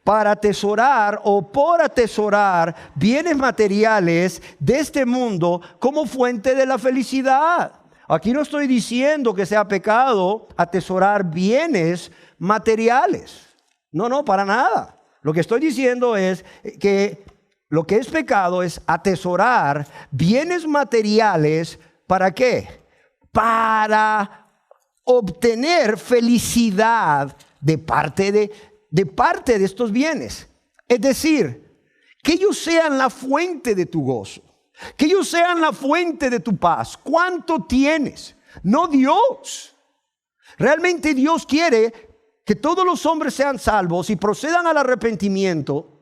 para atesorar o por atesorar bienes materiales de este mundo como fuente de la felicidad. Aquí no estoy diciendo que sea pecado atesorar bienes materiales. No, para nada. Lo que estoy diciendo es que Lo que es pecado es atesorar bienes materiales. ¿Para qué? Para obtener felicidad de parte de estos bienes. Es decir, que ellos sean la fuente de tu gozo, que ellos sean la fuente de tu paz. ¿Cuánto tienes? No Dios. Realmente Dios quiere que todos los hombres sean salvos y procedan al arrepentimiento,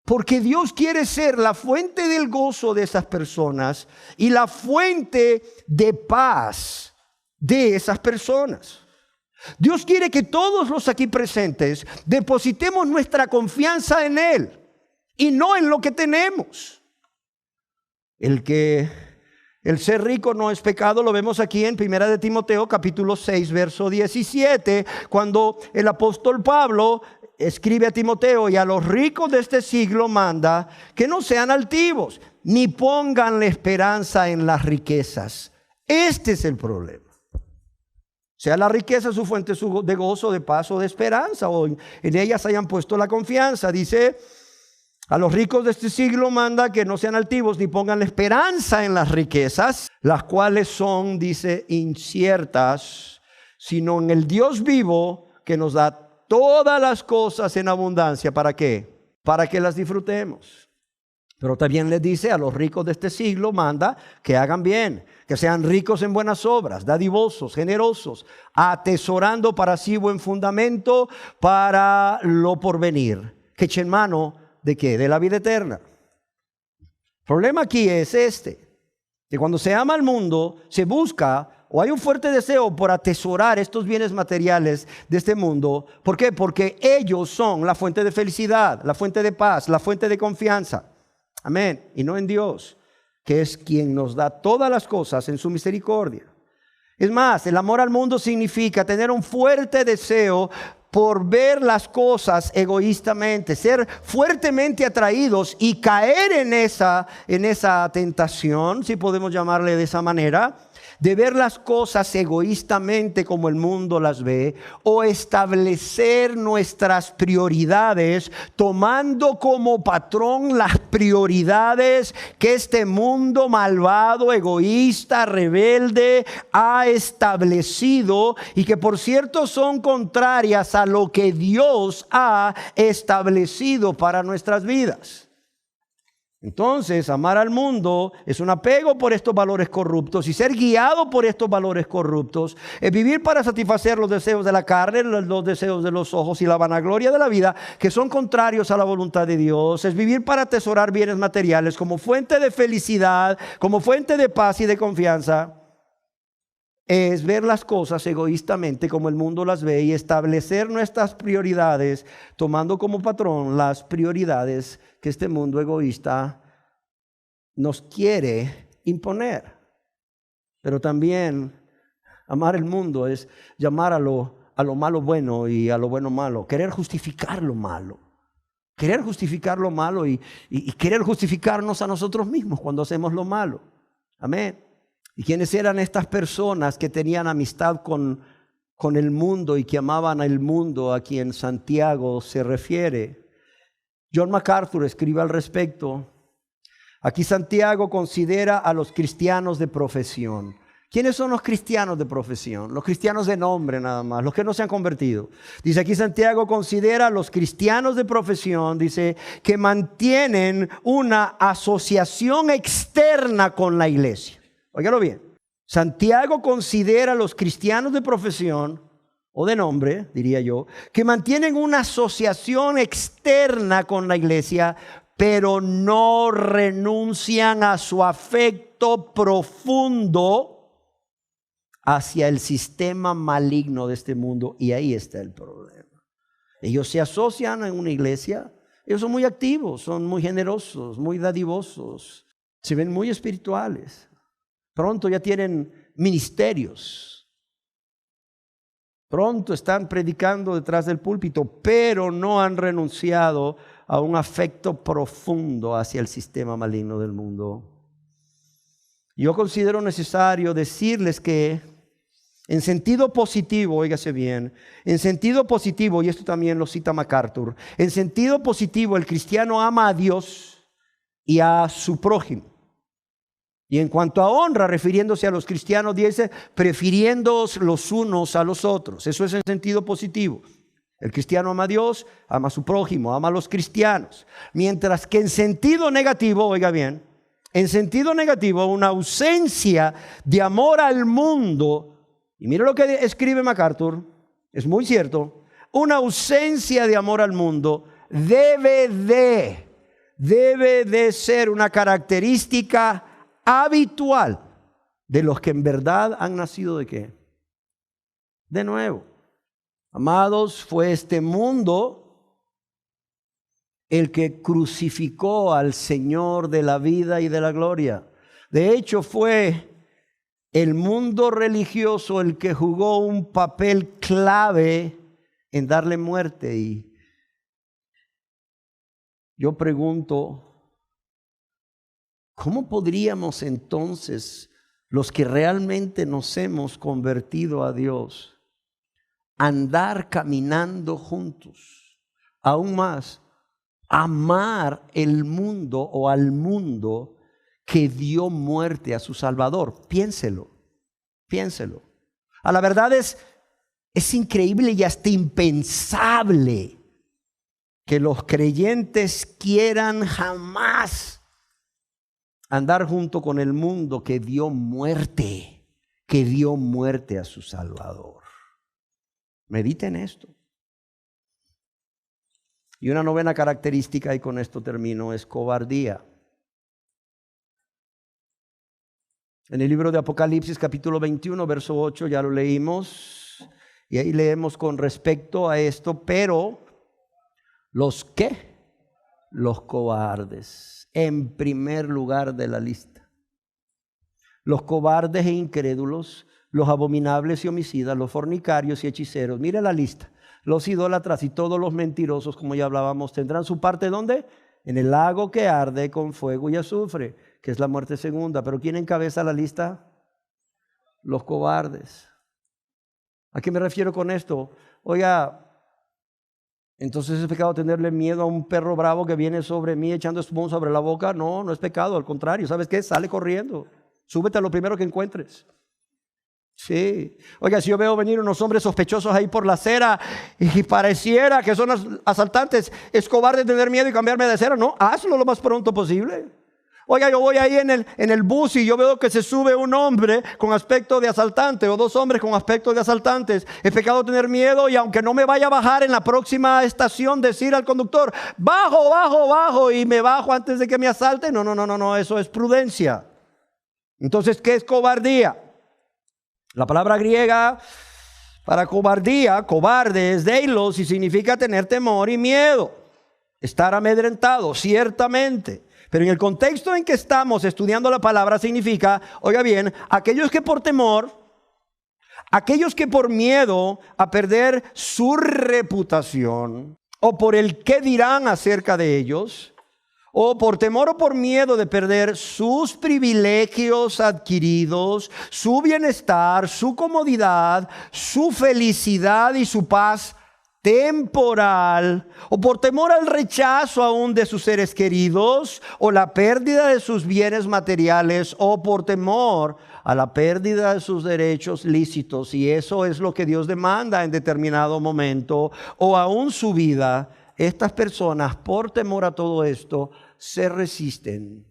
porque Dios quiere ser la fuente del gozo de esas personas y la fuente de paz de esas personas. Dios quiere que todos los aquí presentes depositemos nuestra confianza en Él y no en lo que tenemos. El ser rico no es pecado, lo vemos aquí en 1 de Timoteo capítulo 6 verso 17, cuando el apóstol Pablo escribe a Timoteo: y a los ricos de este siglo manda que no sean altivos, ni pongan la esperanza en las riquezas. Este es el problema. Sea la riqueza su fuente de gozo, de paz o de esperanza, o en ellas hayan puesto la confianza. Dice: a los ricos de este siglo manda que no sean altivos ni pongan la esperanza en las riquezas, las cuales son, dice, inciertas, sino en el Dios vivo que nos da todas las cosas en abundancia. ¿Para qué? Para que las disfrutemos. Pero también les dice: a los ricos de este siglo manda que hagan bien, que sean ricos en buenas obras, dadivosos, generosos, atesorando para sí buen fundamento para lo porvenir, que echen mano ¿de qué? De la vida eterna. El problema aquí es que cuando se ama al mundo, se busca o hay un fuerte deseo por atesorar estos bienes materiales de este mundo. ¿Por qué? Porque ellos son la fuente de felicidad, la fuente de paz, la fuente de confianza. Amén. Y no en Dios, que es quien nos da todas las cosas en su misericordia. Es más, el amor al mundo significa tener un fuerte deseo por ver las cosas egoístamente, ser fuertemente atraídos y caer en esa tentación, si podemos llamarle de esa manera, de ver las cosas egoístamente como el mundo las ve, o establecer nuestras prioridades tomando como patrón las prioridades que este mundo malvado, egoísta, rebelde ha establecido, y que por cierto son contrarias a lo que Dios ha establecido para nuestras vidas. Entonces, amar al mundo es un apego por estos valores corruptos, y ser guiado por estos valores corruptos es vivir para satisfacer los deseos de la carne, los deseos de los ojos y la vanagloria de la vida, que son contrarios a la voluntad de Dios. Es vivir para atesorar bienes materiales como fuente de felicidad, como fuente de paz y de confianza. Es ver las cosas egoístamente como el mundo las ve y establecer nuestras prioridades tomando como patrón las prioridades que este mundo egoísta nos quiere imponer. Pero también amar el mundo es llamar a lo malo bueno y a lo bueno malo, querer justificar lo malo. Querer justificar lo malo y querer justificarnos a nosotros mismos cuando hacemos lo malo. Amén. ¿Y quiénes eran estas personas que tenían amistad con el mundo y que amaban al mundo, a quien Santiago se refiere? John MacArthur escribe al respecto. Aquí Santiago considera a los cristianos de profesión. ¿Quiénes son los cristianos de profesión? Los cristianos de nombre nada más, los que no se han convertido. Dice aquí Santiago considera a los cristianos de profesión, dice, que mantienen una asociación externa con la iglesia. Óigalo bien. Santiago considera a los cristianos de profesión o de nombre, diría yo, que mantienen una asociación externa con la iglesia, pero no renuncian a su afecto profundo hacia el sistema maligno de este mundo. Y ahí está el problema. Ellos se asocian en una iglesia, ellos son muy activos, son muy generosos, muy dadivosos, se ven muy espirituales. Pronto ya tienen ministerios. Pronto están predicando detrás del púlpito, pero no han renunciado a un afecto profundo hacia el sistema maligno del mundo. Yo considero necesario decirles que En sentido positivo, óigase bien, en sentido positivo, y esto también lo cita MacArthur, en sentido positivo el cristiano ama a Dios y a su prójimo. Y en cuanto a honra, refiriéndose a los cristianos, dice, prefiriéndoos los unos a los otros. Eso es en sentido positivo. El cristiano ama a Dios, ama a su prójimo, ama a los cristianos. Mientras que en sentido negativo, oiga bien, en sentido negativo, una ausencia de amor al mundo, y mire lo que escribe MacArthur, es muy cierto, una ausencia de amor al mundo debe de ser una característica habitual de los que en verdad han nacido ¿de qué? De nuevo. Amados, fue este mundo el que crucificó al Señor de la vida y de la gloria. De hecho, fue el mundo religioso el que jugó un papel clave en darle muerte. Y yo pregunto, ¿cómo podríamos entonces, los que realmente nos hemos convertido a Dios, andar caminando juntos? Aún más, amar el mundo o al mundo que dio muerte a su Salvador. Piénselo. A la verdad es increíble y hasta impensable que los creyentes quieran jamás andar junto con el mundo que dio muerte a su Salvador. Mediten esto. Y una novena característica, y con esto termino, es cobardía. En el libro de Apocalipsis, capítulo 21, verso 8, ya lo leímos, y ahí leemos con respecto a esto, pero ¿los qué? Los cobardes, en primer lugar de la lista. Los cobardes e incrédulos, los abominables y homicidas, los fornicarios y hechiceros. Mire la lista. Los idólatras y todos los mentirosos, como ya hablábamos, tendrán su parte ¿dónde? En el lago que arde con fuego y azufre, que es la muerte segunda. Pero ¿quién encabeza la lista? Los cobardes. ¿A qué me refiero con esto? Oiga, entonces ¿es pecado tenerle miedo a un perro bravo que viene sobre mí echando espuma sobre la boca? No, no es pecado, al contrario. ¿Sabes qué? Sale corriendo. Súbete a lo primero que encuentres. Sí. Oiga, si yo veo venir unos hombres sospechosos ahí por la acera y pareciera que son asaltantes, ¿es cobarde tener miedo y cambiarme de acera? No, hazlo lo más pronto posible. Oiga, yo voy ahí en el bus y yo veo que se sube un hombre con aspecto de asaltante o dos hombres con aspecto de asaltantes. Es pecado tener miedo y aunque no me vaya a bajar en la próxima estación, decir al conductor, bajo y me bajo antes de que me asalte. No, eso es prudencia. Entonces, ¿qué es cobardía? La palabra griega para cobardía, cobarde, es deilos y significa tener temor y miedo. Estar amedrentado, ciertamente. Pero en el contexto en que estamos estudiando la palabra significa, oiga bien, aquellos que por temor, aquellos que por miedo a perder su reputación o por el qué dirán acerca de ellos, o por temor o por miedo de perder sus privilegios adquiridos, su bienestar, su comodidad, su felicidad y su paz temporal, o por temor al rechazo aún de sus seres queridos, o la pérdida de sus bienes materiales, o por temor a la pérdida de sus derechos lícitos, y eso es lo que Dios demanda en determinado momento, o aún su vida, estas personas por temor a todo esto se resisten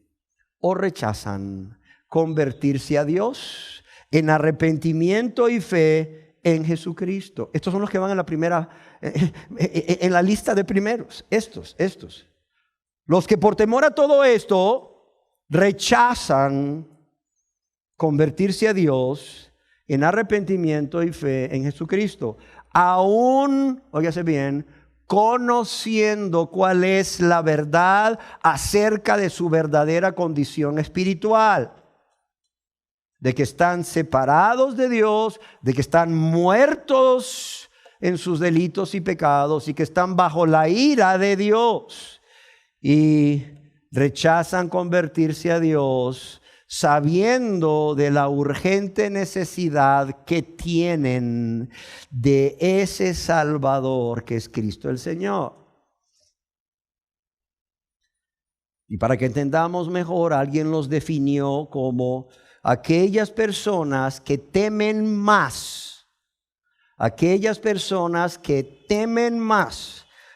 o rechazan convertirse a Dios en arrepentimiento y fe en Jesucristo. Estos son los que van en la primera, en la lista de primeros. Estos. Los que por temor a todo esto rechazan convertirse a Dios en arrepentimiento y fe en Jesucristo. Aún, óigase bien, conociendo cuál es la verdad acerca de su verdadera condición espiritual, de que están separados de Dios, de que están muertos en sus delitos y pecados y que están bajo la ira de Dios y rechazan convertirse a Dios sabiendo de la urgente necesidad que tienen de ese Salvador que es Cristo el Señor. Y para que entendamos mejor, alguien los definió como aquellas personas que temen más,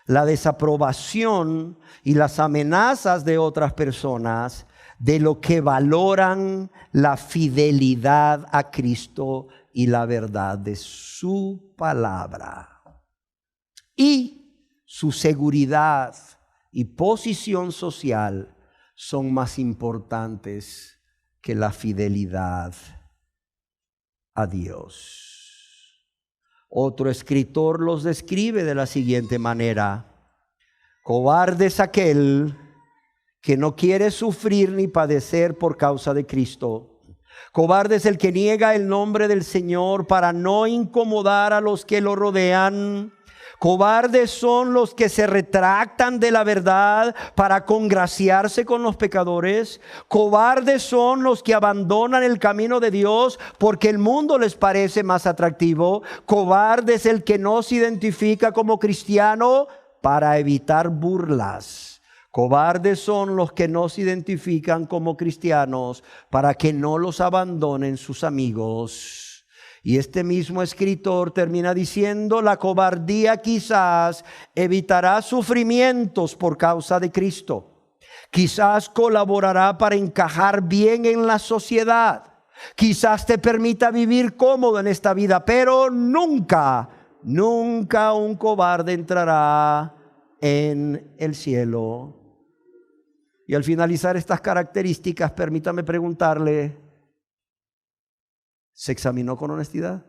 la desaprobación y las amenazas de otras personas de lo que valoran la fidelidad a Cristo y la verdad de su palabra. Y su seguridad y posición social son más importantes que la fidelidad a Dios. Otro escritor los describe de la siguiente manera: cobarde es aquel que no quiere sufrir ni padecer por causa de Cristo. Cobarde es el que niega el nombre del Señor para no incomodar a los que lo rodean. Cobardes son los que se retractan de la verdad para congraciarse con los pecadores. Cobardes son los que abandonan el camino de Dios porque el mundo les parece más atractivo. Cobarde es el que no se identifica como cristiano para evitar burlas. Cobardes son los que no se identifican como cristianos para que no los abandonen sus amigos. Y este mismo escritor termina diciendo: la cobardía quizás evitará sufrimientos por causa de Cristo. Quizás colaborará para encajar bien en la sociedad. Quizás te permita vivir cómodo en esta vida, pero nunca un cobarde entrará en el cielo. Y al finalizar estas características, permítame preguntarle: ¿se examinó con honestidad?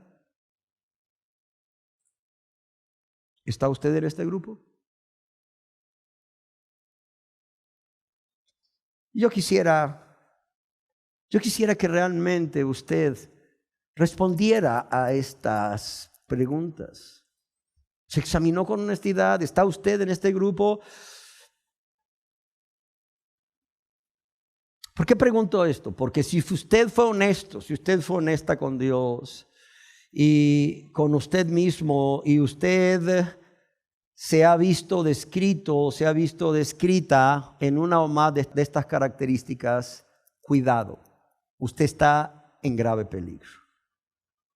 ¿Está usted en este grupo? Yo quisiera que realmente usted respondiera a estas preguntas. ¿Se examinó con honestidad? ¿Está usted en este grupo? ¿Por qué pregunto esto? Porque si usted fue honesto, si usted fue honesta con Dios y con usted mismo, y usted se ha visto descrito, se ha visto descrita en una o más de estas características, cuidado, usted está en grave peligro.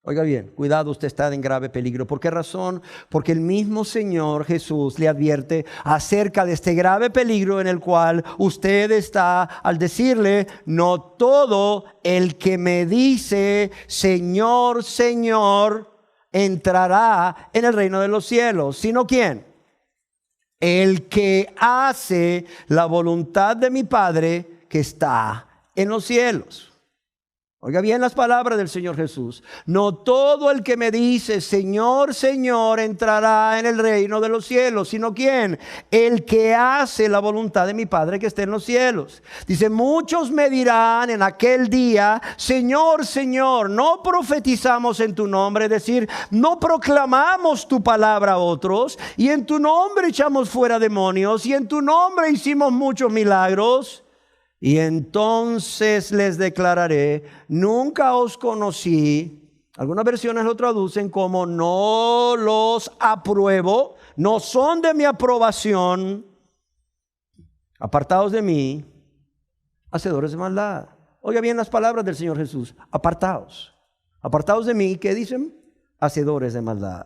Oiga bien, cuidado, usted está en grave peligro. ¿Por qué razón? Porque el mismo Señor Jesús le advierte acerca de este grave peligro en el cual usted está al decirle: no todo el que me dice Señor, Señor, entrará en el reino de los cielos, sino ¿quién? El que hace la voluntad de mi Padre que está en los cielos. Oiga bien las palabras del Señor Jesús. No todo el que me dice Señor, Señor entrará en el reino de los cielos, sino ¿quién? El que hace la voluntad de mi Padre que esté en los cielos. Dice: muchos me dirán en aquel día: Señor, Señor, no profetizamos en tu nombre, es decir, no proclamamos tu palabra a otros, y en tu nombre echamos fuera demonios, y en tu nombre hicimos muchos milagros. Y entonces les declararé: nunca os conocí. Algunas versiones lo traducen como: no los apruebo, no son de mi aprobación. Apartaos de mí, hacedores de maldad. Oiga bien las palabras del Señor Jesús: apartaos. Apartaos de mí, ¿qué dicen? Hacedores de maldad.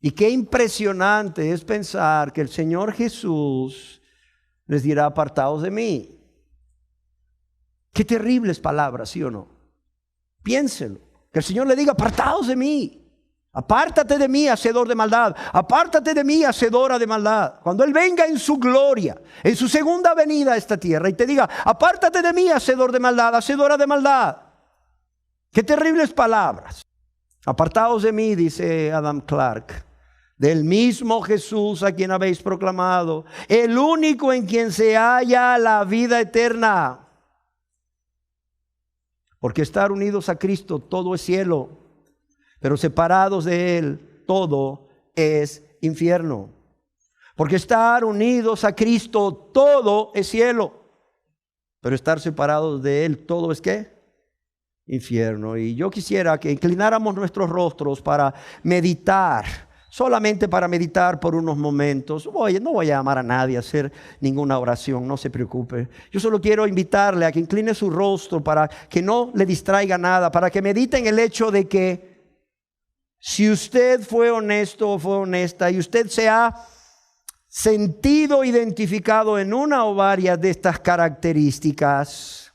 Y qué impresionante es pensar que el Señor Jesús les dirá: apartaos de mí. Qué terribles palabras, ¿sí o no? Piénselo. Que el Señor le diga: apartaos de mí. Apártate de mí, hacedor de maldad. Apártate de mí, hacedora de maldad. Cuando Él venga en su gloria, en su segunda venida a esta tierra, y te diga: apártate de mí, hacedor de maldad, hacedora de maldad. Qué terribles palabras. Apartaos de mí, dice Adam Clark, del mismo Jesús a quien habéis proclamado, el único en quien se halla la vida eterna. Porque estar unidos a Cristo todo es cielo, pero separados de Él todo es infierno. Porque estar unidos a Cristo todo es cielo, pero estar separados de Él, todo es ¿qué? Infierno. Y yo quisiera que inclináramos nuestros rostros para meditar, solamente para meditar por unos momentos. Oye, no voy a llamar a nadie a hacer ninguna oración, no se preocupe. Yo solo quiero invitarle a que incline su rostro para que no le distraiga nada, para que medite en el hecho de que si usted fue honesto o fue honesta y usted se ha sentido identificado en una o varias de estas características,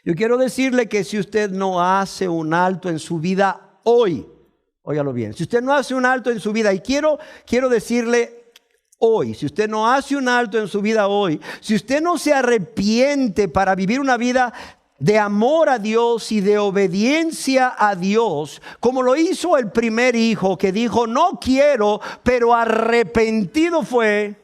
yo quiero decirle que si usted no hace un alto en su vida hoy, óigalo bien, si usted no hace un alto en su vida, y quiero decirle hoy, si usted no hace un alto en su vida hoy, si usted no se arrepiente para vivir una vida de amor a Dios y de obediencia a Dios, como lo hizo el primer hijo que dijo, no quiero, pero arrepentido fue.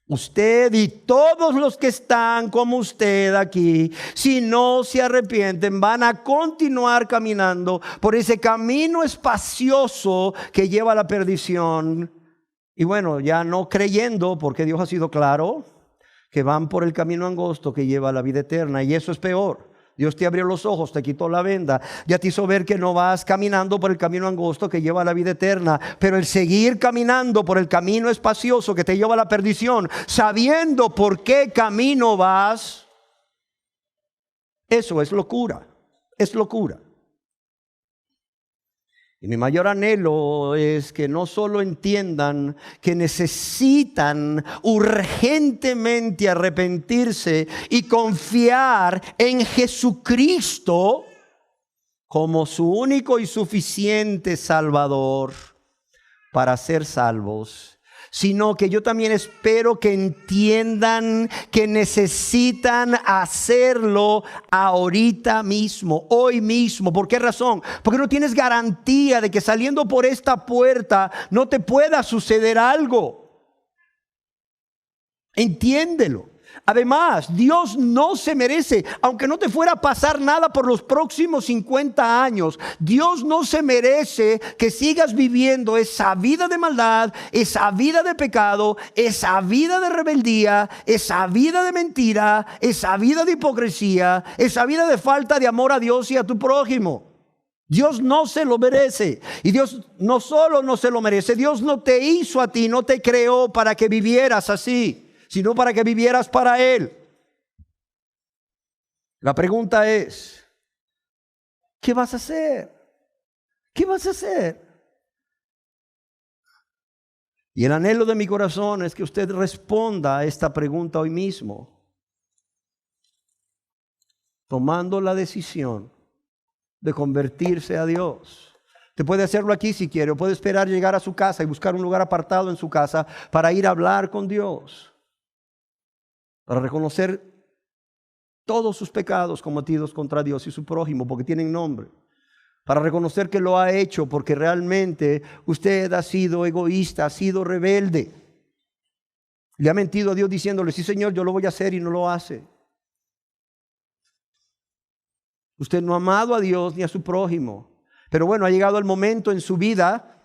Usted y todos los que están como usted aquí, si no se arrepienten, van a continuar caminando por ese camino espacioso que lleva a la perdición. Y bueno, ya no creyendo, porque Dios ha sido claro, que van por el camino angosto que lleva a la vida eterna, y eso es peor. Dios te abrió los ojos, te quitó la venda, ya te hizo ver que no vas caminando por el camino angosto que lleva a la vida eterna, pero el seguir caminando por el camino espacioso que te lleva a la perdición, sabiendo por qué camino vas, eso es locura, es locura. Y mi mayor anhelo es que no solo entiendan que necesitan urgentemente arrepentirse y confiar en Jesucristo como su único y suficiente Salvador para ser salvos, sino que yo también espero que entiendan que necesitan hacerlo ahorita mismo, hoy mismo. ¿Por qué razón? Porque no tienes garantía de que saliendo por esta puerta no te pueda suceder algo. Entiéndelo. Además, Dios no se merece, aunque no te fuera a pasar nada por los próximos 50 años, Dios no se merece que sigas viviendo esa vida de maldad, esa vida de pecado, esa vida de rebeldía, esa vida de mentira, esa vida de hipocresía, esa vida de falta de amor a Dios y a tu prójimo. Dios no se lo merece. Y Dios no solo no se lo merece, Dios no te hizo a ti, no te creó para que vivieras así, sino para que vivieras para Él. La pregunta es, ¿qué vas a hacer? ¿Qué vas a hacer? Y el anhelo de mi corazón es que usted responda a esta pregunta hoy mismo, tomando la decisión de convertirse a Dios. Usted puede hacerlo aquí si quiere, o puede esperar llegar a su casa y buscar un lugar apartado en su casa para ir a hablar con Dios, para reconocer todos sus pecados cometidos contra Dios y su prójimo, porque tienen nombre. Para reconocer que lo ha hecho porque realmente usted ha sido egoísta, ha sido rebelde. Le ha mentido a Dios diciéndole, sí Señor, yo lo voy a hacer, y no lo hace. Usted no ha amado a Dios ni a su prójimo. Pero bueno, ha llegado el momento en su vida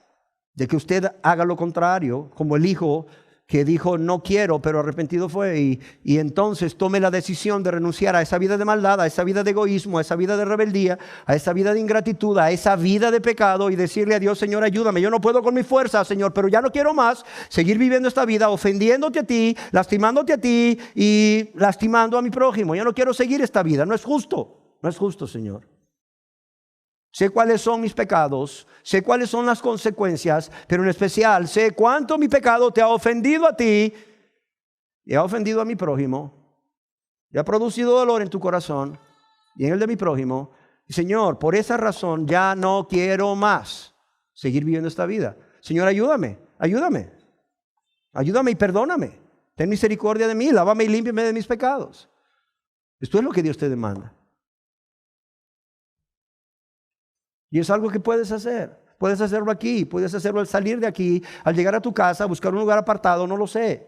de que usted haga lo contrario, como el hijo que dijo no quiero, pero arrepentido fue, y entonces tome la decisión de renunciar a esa vida de maldad, a esa vida de egoísmo, a esa vida de rebeldía, a esa vida de ingratitud, a esa vida de pecado, y decirle a Dios, Señor, ayúdame, yo no puedo con mi fuerza, Señor, pero ya no quiero más seguir viviendo esta vida ofendiéndote a ti, lastimándote a ti y lastimando a mi prójimo. Yo no quiero seguir esta vida, no es justo, no es justo, Señor. Sé cuáles son mis pecados, sé cuáles son las consecuencias, pero en especial sé cuánto mi pecado te ha ofendido a ti y ha ofendido a mi prójimo, y ha producido dolor en tu corazón y en el de mi prójimo. Y Señor, por esa razón ya no quiero más seguir viviendo esta vida. Señor, ayúdame, ayúdame, ayúdame y perdóname. Ten misericordia de mí, lávame y límpiame de mis pecados. Esto es lo que Dios te demanda. Y es algo que puedes hacer. Puedes hacerlo aquí, puedes hacerlo al salir de aquí, al llegar a tu casa, buscar un lugar apartado, no lo sé.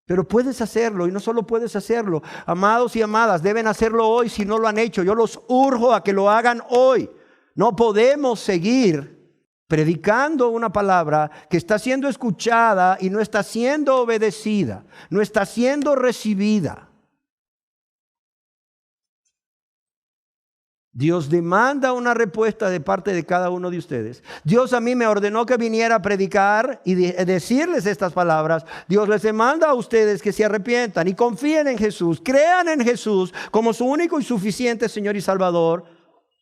Pero puedes hacerlo, y no solo puedes hacerlo. Amados y amadas, deben hacerlo hoy si no lo han hecho. Yo los urjo a que lo hagan hoy. No podemos seguir predicando una palabra que está siendo escuchada y no está siendo obedecida, no está siendo recibida. Dios demanda una respuesta de parte de cada uno de ustedes. Dios a mí me ordenó que viniera a predicar y decirles estas palabras. Dios les demanda a ustedes que se arrepientan y confíen en Jesús, crean en Jesús como su único y suficiente Señor y Salvador.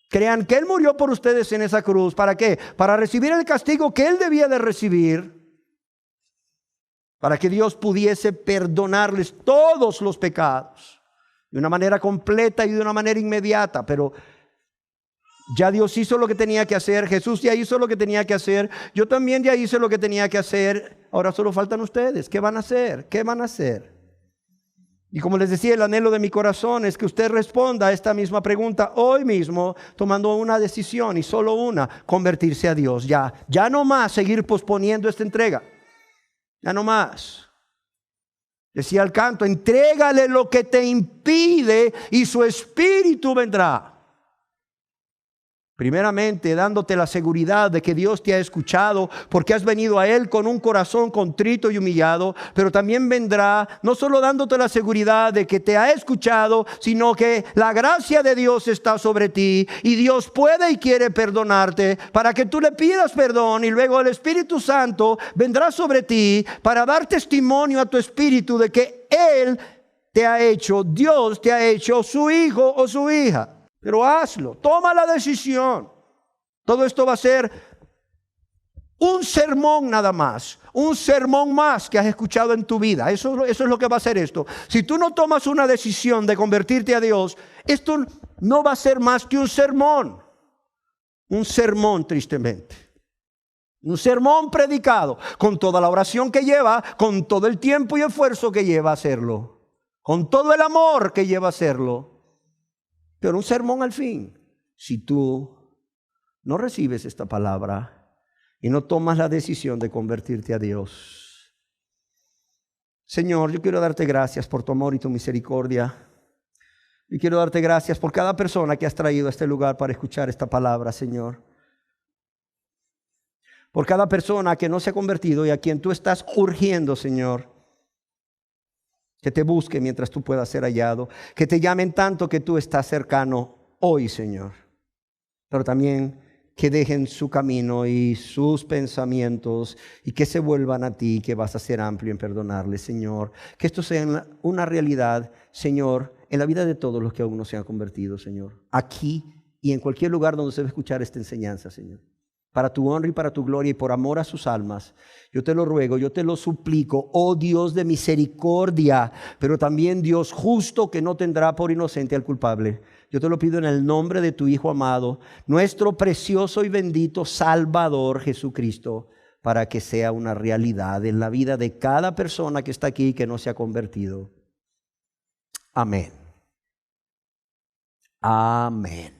Crean que Él murió por ustedes en esa cruz. ¿Para qué? Para recibir el castigo que Él debía de recibir, para que Dios pudiese perdonarles todos los pecados de una manera completa y de una manera inmediata. Pero ya Dios hizo lo que tenía que hacer. Jesús ya hizo lo que tenía que hacer. Yo también ya hice lo que tenía que hacer. Ahora solo faltan ustedes. ¿Qué van a hacer? ¿Qué van a hacer? Y como les decía, el anhelo de mi corazón es que usted responda a esta misma pregunta hoy mismo, tomando una decisión y solo una: convertirse a Dios. Ya no más seguir posponiendo esta entrega. Ya no más. Decía el canto: entrégale lo que te impide y su espíritu vendrá. Primeramente, dándote la seguridad de que Dios te ha escuchado, porque has venido a Él con un corazón contrito y humillado. Pero también vendrá no solo dándote la seguridad de que te ha escuchado, sino que la gracia de Dios está sobre ti y Dios puede y quiere perdonarte, para que tú le pidas perdón, y luego el Espíritu Santo vendrá sobre ti para dar testimonio a tu espíritu de que Él te ha hecho, Dios te ha hecho su hijo o su hija. Pero hazlo, toma la decisión. Todo esto va a ser un sermón nada más, un sermón más que has escuchado en tu vida. Eso es lo que va a ser esto. Si tú no tomas una decisión de convertirte a Dios, esto no va a ser más que un sermón tristemente. Un sermón predicado con toda la oración que lleva, con todo el tiempo y esfuerzo que lleva a hacerlo, con todo el amor que lleva a hacerlo. Pero un sermón al fin, si tú no recibes esta palabra y no tomas la decisión de convertirte a Dios. Señor, yo quiero darte gracias por tu amor y tu misericordia. Y quiero darte gracias por cada persona que has traído a este lugar para escuchar esta palabra, Señor. Por cada persona que no se ha convertido y a quien tú estás urgiendo, Señor, que te busque mientras tú puedas ser hallado, que te llamen tanto que tú estás cercano hoy, Señor. Pero también que dejen su camino y sus pensamientos y que se vuelvan a ti, que vas a ser amplio en perdonarles, Señor. Que esto sea una realidad, Señor, en la vida de todos los que aún no se han convertido, Señor. Aquí y en cualquier lugar donde se debe escuchar esta enseñanza, Señor. Para tu honra y para tu gloria y por amor a sus almas, yo te lo ruego, yo te lo suplico, oh Dios de misericordia, pero también Dios justo, que no tendrá por inocente al culpable. Yo te lo pido en el nombre de tu Hijo amado, nuestro precioso y bendito Salvador Jesucristo, para que sea una realidad en la vida de cada persona que está aquí y que no se ha convertido. Amén. Amén.